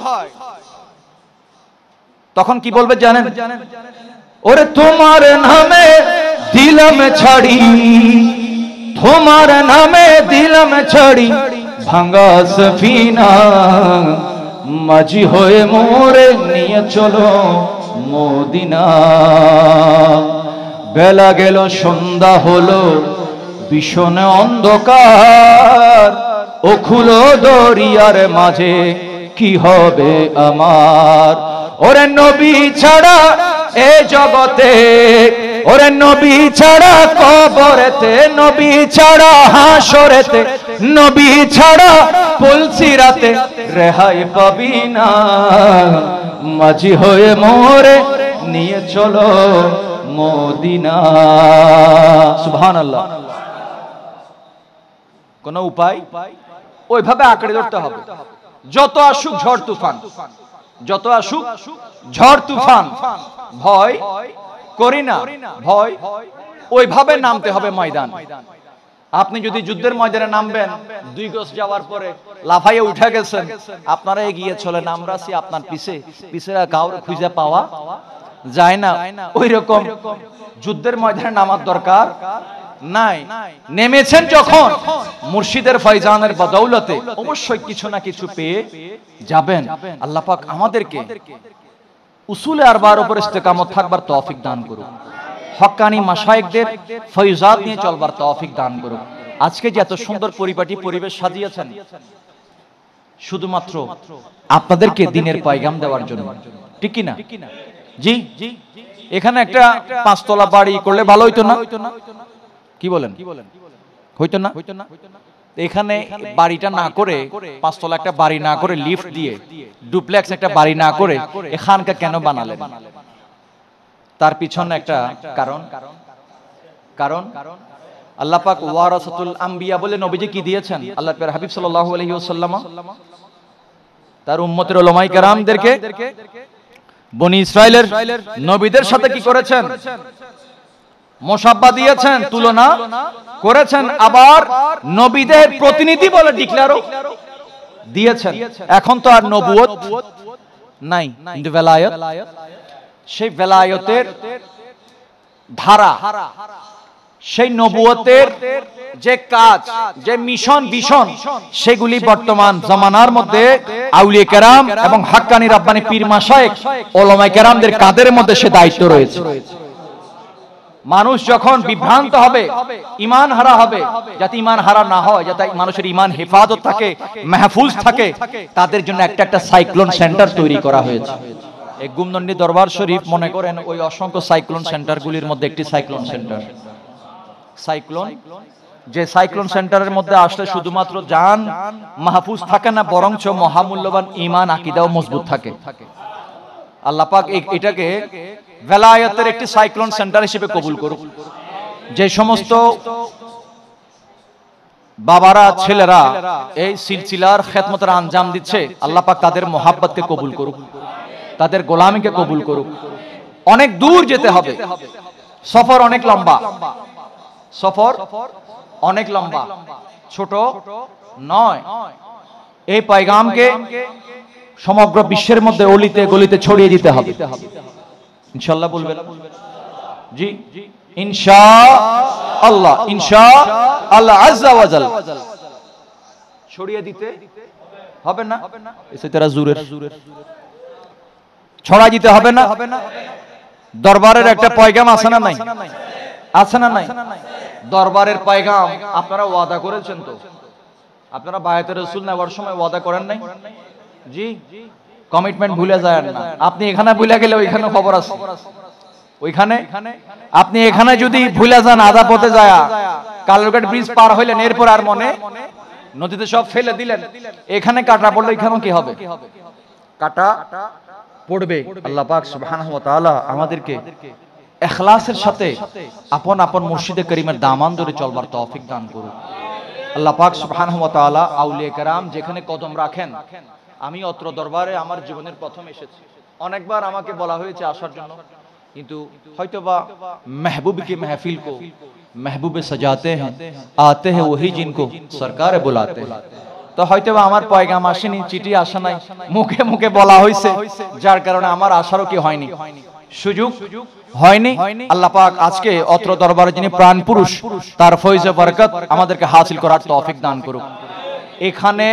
তখন কি বলবে জানেন? ওরে তোমার নামে দিলাম ছাড়ি, তোমার নামে দিলাম ছাড়ি, ভাঙা সফিনা মাঝি হয়ে মোরে নিয়ে চলো মদিনা। বেলা গেল সন্ধ্যা হলো, ভীষণ অন্ধকার, ও খুলো দরিয়ার মাঝে কি হবে আমার। ওরে নবী ছাড়া এ জগতে, ওরে নবী ছাড়া কবরেতে, নবী ছাড়া হাসরেতে, নবী ছাড়া পুলসিরাতে রেহাই পাবি না। মাঝি হয়ে মোরে নিয়ে চলো মদিনা। সুবহানাল্লাহ। কোন উপায়? ওইভাবে আঁকড়ে ধরতে হবে। যত আসুক ঝড় তুফান, যত আসুক ঝড় তুফান, ভয় করি না, ভয় ওইভাবে নামতে হবে ময়দান। আপনি যদি যুদ্ধের ময়দানে নামবেন, 2 গজ যাওয়ার পরে লাফাইয়ে উঠে গেছেন, আপনারা এগিয়ে চলেন, আমরা আছি আপনার পিছে, পিছেরা কাউরে খুঁজে পাওয়া যায় না। ওই রকম যুদ্ধের ময়দানে নামার দরকার নাই। নেমেছেন যখন মুর্শিদের ফয়জানের বদৌলতে, অবশ্যই কিছু না কিছু পেয়ে যাবেন। আল্লাহ পাক আমাদেরকে উসুলে আরবার উপর ইস্তেকামত থাকবার তৌফিক দান করুন। হক্কানি মাশায়েখদের ফয়জাত নিয়ে চলবার তৌফিক দান করুন। আজকে যে এত সুন্দর পরিপাটি পরিবেশ সাজিয়েছেন, শুধুমাত্র আপনাদেরকে দ্বীনের পয়গাম দেওয়ার জন্য, ঠিক কি না? জি, এখানে একটা 5 তলা বাড়ি করলে ভালো হইতো না? কি বলেন? হইতো না? এখানে বাড়িটা না করে, 5 তলা একটা বাড়ি না করে, লিফট দিয়ে ডুপ্লেক্স একটা বাড়ি না করে এখানকা কেন বানালেন? তার পিছনে একটা কারণ আল্লাহ পাক ওয়ারাসাতুল আম্বিয়া বলে নবীজি কি দিয়েছেন? আল্লাহর প্রিয় হাবিব সাল্লাল্লাহু আলাইহি ওয়াসাল্লাম তার উম্মতের উলামায়ে কেরামদেরকে বনি ইসরাইলের নবীদের সাথে কি করেছেন? মুসাব্বা দিয়েছেন, তুলনা করেছেন, আবার নবীদের প্রতিনিধি বলে ডিক্লেয়ারও দিয়েছেন। এখন তো আর নবুয়ত নাই, কিন্তু বেলায়েত, সেই বেলায়েতের ধারা, সেই নবুয়তের যে কাজ, যে মিশন ভিশন, সেগুলি বর্তমান জামানার মধ্যে আউলিয়া কেরাম এবং হাক্কানি রাব্বানি পীর মাশায়েখ উলামায়ে কেরামদের কাদের মধ্যে সে দায়িত্ব রয়েছে। মানুষ যখন বিভ্রান্ত হবে, ঈমান হারা হবে, যাতে ঈমান হারা না হয়, যাতে মানুষের ঈমান হেফাজত থাকে, মাহফুজ থাকে, তাদের জন্য একটা সাইক্লোন সেন্টার তৈরি করা হয়েছে। এই গুমনন্ডি দরবার শরীফ মনে করেন ওই অসংখ্য সাইক্লোন সেন্টারগুলির মধ্যে একটি সাইক্লোন সেন্টার। সাইক্লোন, যে সাইক্লোন সেন্টারের মধ্যে আসলে শুধুমাত্র জান মাহফুজ থাকে না, বরঞ্চ মহামূল্যবান ঈমান আকীদাও মজবুত থাকে। আল্লাহ পাক এটাকে বেলায়েতের একটি সাইক্লোন সেন্টার হিসেবে কবুল করুক। যে সমস্ত বাবারা, ছেলেরা এই সিলসিলার খেদমতের আঞ্জাম দিচ্ছে, আল্লাহ পাক তাদের মোহাব্বতকে কবুল করুক, তাদের গোলামিকে কবুল করুক। অনেক দূর যেতে হবে, সফর অনেক লম্বা, সফর অনেক লম্বা, ছোট নয়। এই পয়গামকে সমগ্র বিশ্বের মধ্যে অলিতে গলিতে ছড়িয়ে দিতে হবে। ইনশাআল্লাহ বলবেন? জি, ইনশাআল্লাহ, ইনশাআল্লাহ আযজা ওয়া জাল ছড়িয়ে দিতে হবে না, এসে তারা জুরের ছড়া দিতে হবে না। দরবারের একটা পয়গাম আছে না নাই? আছে না নাই? দরবারের পয়গাম আপনারা ওয়াদা করেছেন তো? আপনারা বায়াতে রাসূল নেওয়ার সময় ওয়াদা করেন নাই? জি, কমিটমেন্ট ভুলে যায় না। আপনি এখানে ভুলে গেলে ওইখানে খবর আছে, ওইখানে আপনি এখানে যদি ভুলে যান আধা পথে যায়, কালুরঘাট ব্রিজ পার হইলেন, এরপর আর মনে নদীতে সব ফেলে দিলেন, এখানে কাটা পড়লে এখানেও কি হবে? কাটা পড়বে। আল্লাহ পাক সুবহানাহু ওয়া তাআলা আমাদেরকে ইখলাসের সাথে আপন আপন মুর্শিদে করিমের দামান ধরে চলবার তৌফিক দান করুন। আল্লাহ পাক সুবহানাহু ওয়া তাআলা আউলিয়া কেরাম যেখানে কদম রাখেন, আমি অত্র দরবারে আমার জীবনের প্রথম এসেছি। অনেকবার আমাকে বলা হয়েছে আসার জন্য, কিন্তু হয়তোবা महबूब की महफिल को महबूब सजाते हैं, आते हैं वही जिनको सरकार बुलाते हैं। তো হয়তোবা আমার পয়গাম আসেনি, চিঠি আসে নাই, মুখে মুখে বলা হয়েছে, যার কারণে আমার আসারও কি হয়নি, সুযোগ হয়নি। আল্লাহ পাক আজকে অত্র দরবারে যিনি প্রাণ পুরুষ, তার ফয়জে বরকত আমাদেরকে হাসিল করার তৌফিক দান করুক। এখানে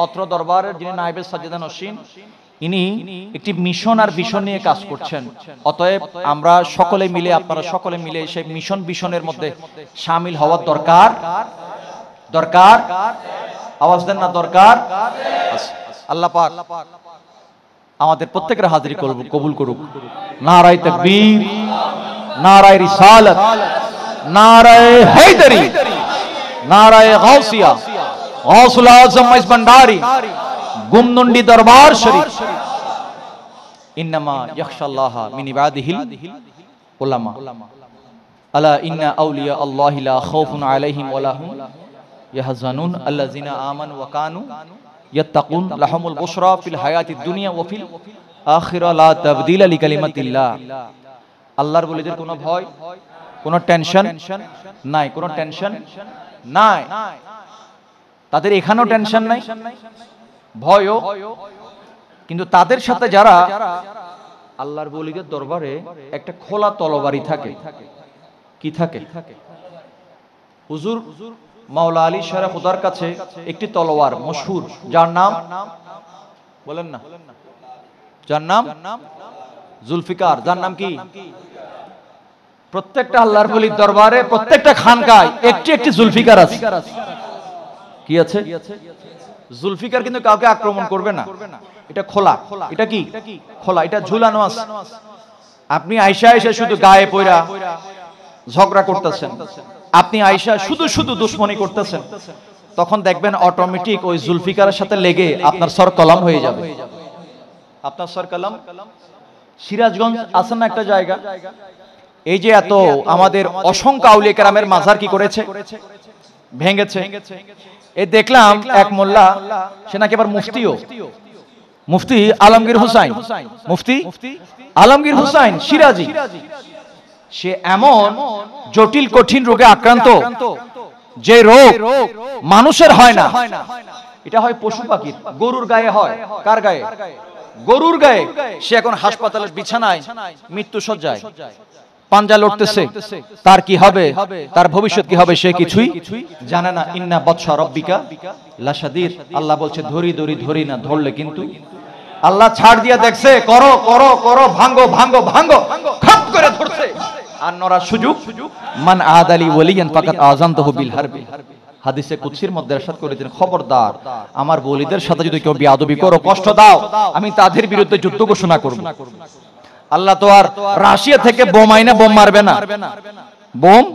অত্র দরবারের যিনি নায়েবে সাজ্জাদা নসীন, ইনি একটি মিশন আর ভিশন নিয়ে কাজ করছেন। অতএব আমরা সকলে মিলে, আপনারা সকলে মিলে সেই মিশন ভিশনের মধ্যে শামিল হওয়ার দরকার। দরকার, আওয়াজ দেন না, দরকার। আল্লাহ পাক আমাদের প্রত্যেকের হাজিরি কবুল করুক। নারায়ে তাকবীর, নারায়ে রিসালাত, নারায়ে হায়দারি, নারায়ে গাউসিয়া, গাউসুল আজম মাইজ ভান্ডারী, গুমনুন্ডি দরবার শরীফ। ইন্নামা ইয়াখশাল্লাহা মিন ইবাদিহিল উলামা, আলা ইন্না আউলিয়া আল্লাহি লা খাউফুন আলাইহিম ওয়া লা হুম ইয়াহজানুন আল্লাযিনা আমানু ওয়া কানু ইয়াত্তাকুন লাহুমুল বুশরা ফিল হায়াতিদ দুনিয়া ওয়া ফিল আখিরা লা তাবদীলা লিকালিমাতিল্লাহ। আল্লাহর ওলিদের কোনো ভয়, কোনো টেনশন নাই, কোনো টেনশন নাই, তাদের এখানেও টেনশন নাই, ভয়ও। কিন্তু তাদের সাথে যারা আল্লাহর ওলিদের দরবারে একটা খোলা তলবারি থাকে, কি থাকে? হুজুর মাওলা আলী শাহ খুদার কাছে একটি তলোয়ার মশহুর, যার নাম বলেন না, যার নাম জুলফিকার। যার নাম কি? প্রত্যেকটা আল্লাহর ওলির দরবারে, প্রত্যেকটা খানকায় একটি একটি জুলফিকার আছে। কি আছে? জুলফিকার কিন্তু কাউকে আক্রমণ করবে না, এটা খোলা। এটা কি? খোলা, এটা ঝুলানো আছে। আপনি আয়েশা এসে শুধু গায়ে পয়রা ঝগড়া করতেছেন, আপনি আয়েশা শুধু শুধু দুশ্মনী করতেছেন, তখন দেখবেন অটোমেটিক ওই জুলফিকারের সাথে লেগে আপনার সর কলম হয়ে যাবে। আপনার সর কলম। সিরাজগঞ্জ আছে না একটা জায়গা, এই যে এত আমাদের অসংখ্য আউলিয়া কেরামের মাজার কি করেছে? ভেঙেছে। এই দেখলাম এক মোল্লা, সে নাকি আবার মুফতিও, মুফতি আলমগীর হুসাইন, মুফতি আলমগীর হুসাইন সিরাজি। সে এমন জটিল কঠিন রোগে আক্রান্ত, যে রোগ মানুষের হয় না, এটা হয় পশু পাখির, গরুর গায়ে হয়। কার গায়ে? গরুর গায়ে। সে এখন হাসপাতালের বিছানায়, মৃত্যু শয্যায়, পাঞ্জা লড়তেছে। তার কি হবে, তার ভবিষ্যৎ কি হবে, সে কিছুই জানে না। ইন্না বাতশা রাব্বিকা লাশাদীদ। আল্লাহ বলছে ধরি ধরি ধরি না, ধরলে কিন্তু আল্লাহ ছাড় দিয়ে দেখছে, করো করো করো, ভাঙ্গো ভাঙ্গো ভাঙ্গো, খপ করে ধরছে আর নরার সুযোগ। মান আদালি ওয়ালিয়ান ফাকাত আযানতুহু বিল হারবি। হাদিসে কুদসির মধ্যে ইরশাদ করেছেন, খবরদার আমার ওলিদের সাথে যদি কেউ বেয়াদবি করো, কষ্ট দাও, আমি তাদের বিরুদ্ধে যুদ্ধ ঘোষণা করব। আল্লাহ তো আর রাশিয়া থেকে বোম আইনা বোম মারবে না, বোম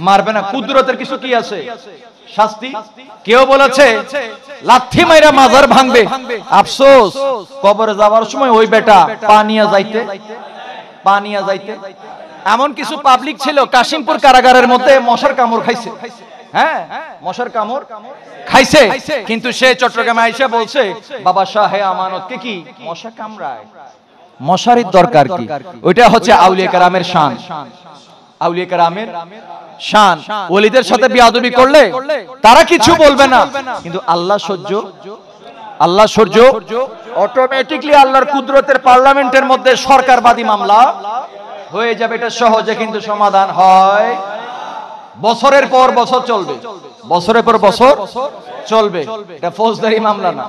মারবে না। কুদরতের কিছু কি আছে? শাস্তি। কেউ বলেছে লাথি মাইরা মাজার ভাঙবে, আফসোস কবরে যাওয়ার সময় ওই বেটা পানিয়া যাইতে। এমন কিছু পাবলিক ছিল কাশিমপুর কারাগারের মধ্যে মশার কামড় খাইছে। হ্যাঁ, মশার কামড় খাইছে, কিন্তু সে চট্টগ্রামে আইসা বলছে বাবা শাহে আমানতকে কি মশা কামড়ায়? মশারির দরকার কি? ওইটা হচ্ছে আউলিয়া কেরামের শান। আউলিয়া কেরামের শান। ওলিদের সাথে বেয়াদবি করলে তারা কিছু বলবে না, কিন্তু আল্লাহ সহ্য অটোমেটিকলি আল্লাহর কুদরতের পার্লামেন্টের মধ্যে সরকারবাদী মামলা হয়ে যাবে। এটা সহজে কিন্তু সমাধান হয়। বছরের পর বছর চলবে, বছরের পর বছর চলবে। এটা ফৌজদারি মামলা না।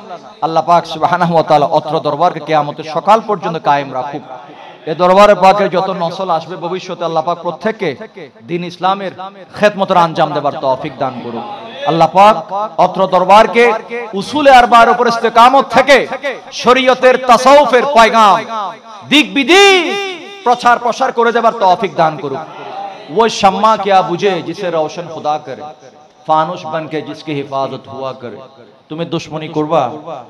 আল্লাহ পাক সুবহানাহু ওয়া তাআলা অত্র দরবারকে কিয়ামতের সকাল পর্যন্ত কায়েম রাখুক। এই দরবারে পাকে যত নসল আসবে ভবিষ্যতে আল্লাহ পাক প্রত্যেককে দ্বীন ইসলামের খেদমতের আঞ্জাম দেবার তৌফিক দান করুক। আল্লাহ পাক অত্র দরবারকে উসুলে আরবার উপর ইস্তেকামত থেকে শরীয়তের তাসাউফের পয়গাম দিক বিদিক প্রচার প্রসার করে দেবার তৌফিক দান করুক। वो शम्मा क्या बुझे जिसे रोशन खुदा करे, फानुस बन के जिसकी हिफाजत हुआ करे। तुम्हें दुश्मनी করবা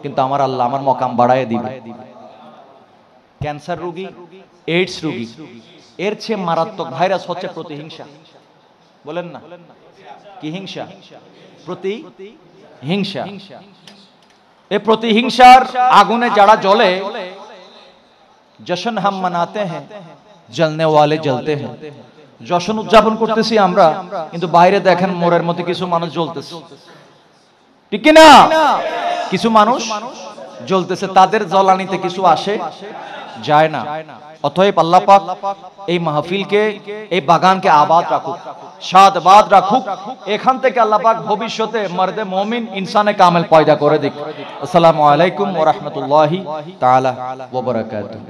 কিন্তু আমার আল্লাহ আমার মকাম বাড়ায় দিবে। ক্যান্সার রোগী, এইডস রোগী, এর চেয়ে মারাত্মক ভাইরাস হচ্ছে প্রতিহিংসা। বলেন না কি হিংসা? প্রতিহিংসা। এই প্রতিহিংসার আগুনে যারা জ্বলে, জশ্ন হাম মানাতে हैं जलने वाले जलते हैं। জশ্ন উদযাপন করতেছি আমরা, কিন্তু বাইরে দেখেন মোরের মধ্যে কিছু মানুষ জ্বলতেছে, ঠিক কি না? কিছু মানুষ জ্বলতেছে, তাদের জ্বলানিতে কিছু আসে যায় না। অতএব আল্লাহ পাক এই মাহফিলকে, এই বাগানকে আবাদ রাখুক, শাদবাদ রাখুক। এখান থেকে আল্লাহ পাক ভবিষ্যতে মর্দে মুমিন ইনসানে কামেল পয়দা করে দিক। আসসালামু আলাইকুম ওয়া রাহমাতুল্লাহি তাআলা ওয়া বারাকাতুহু।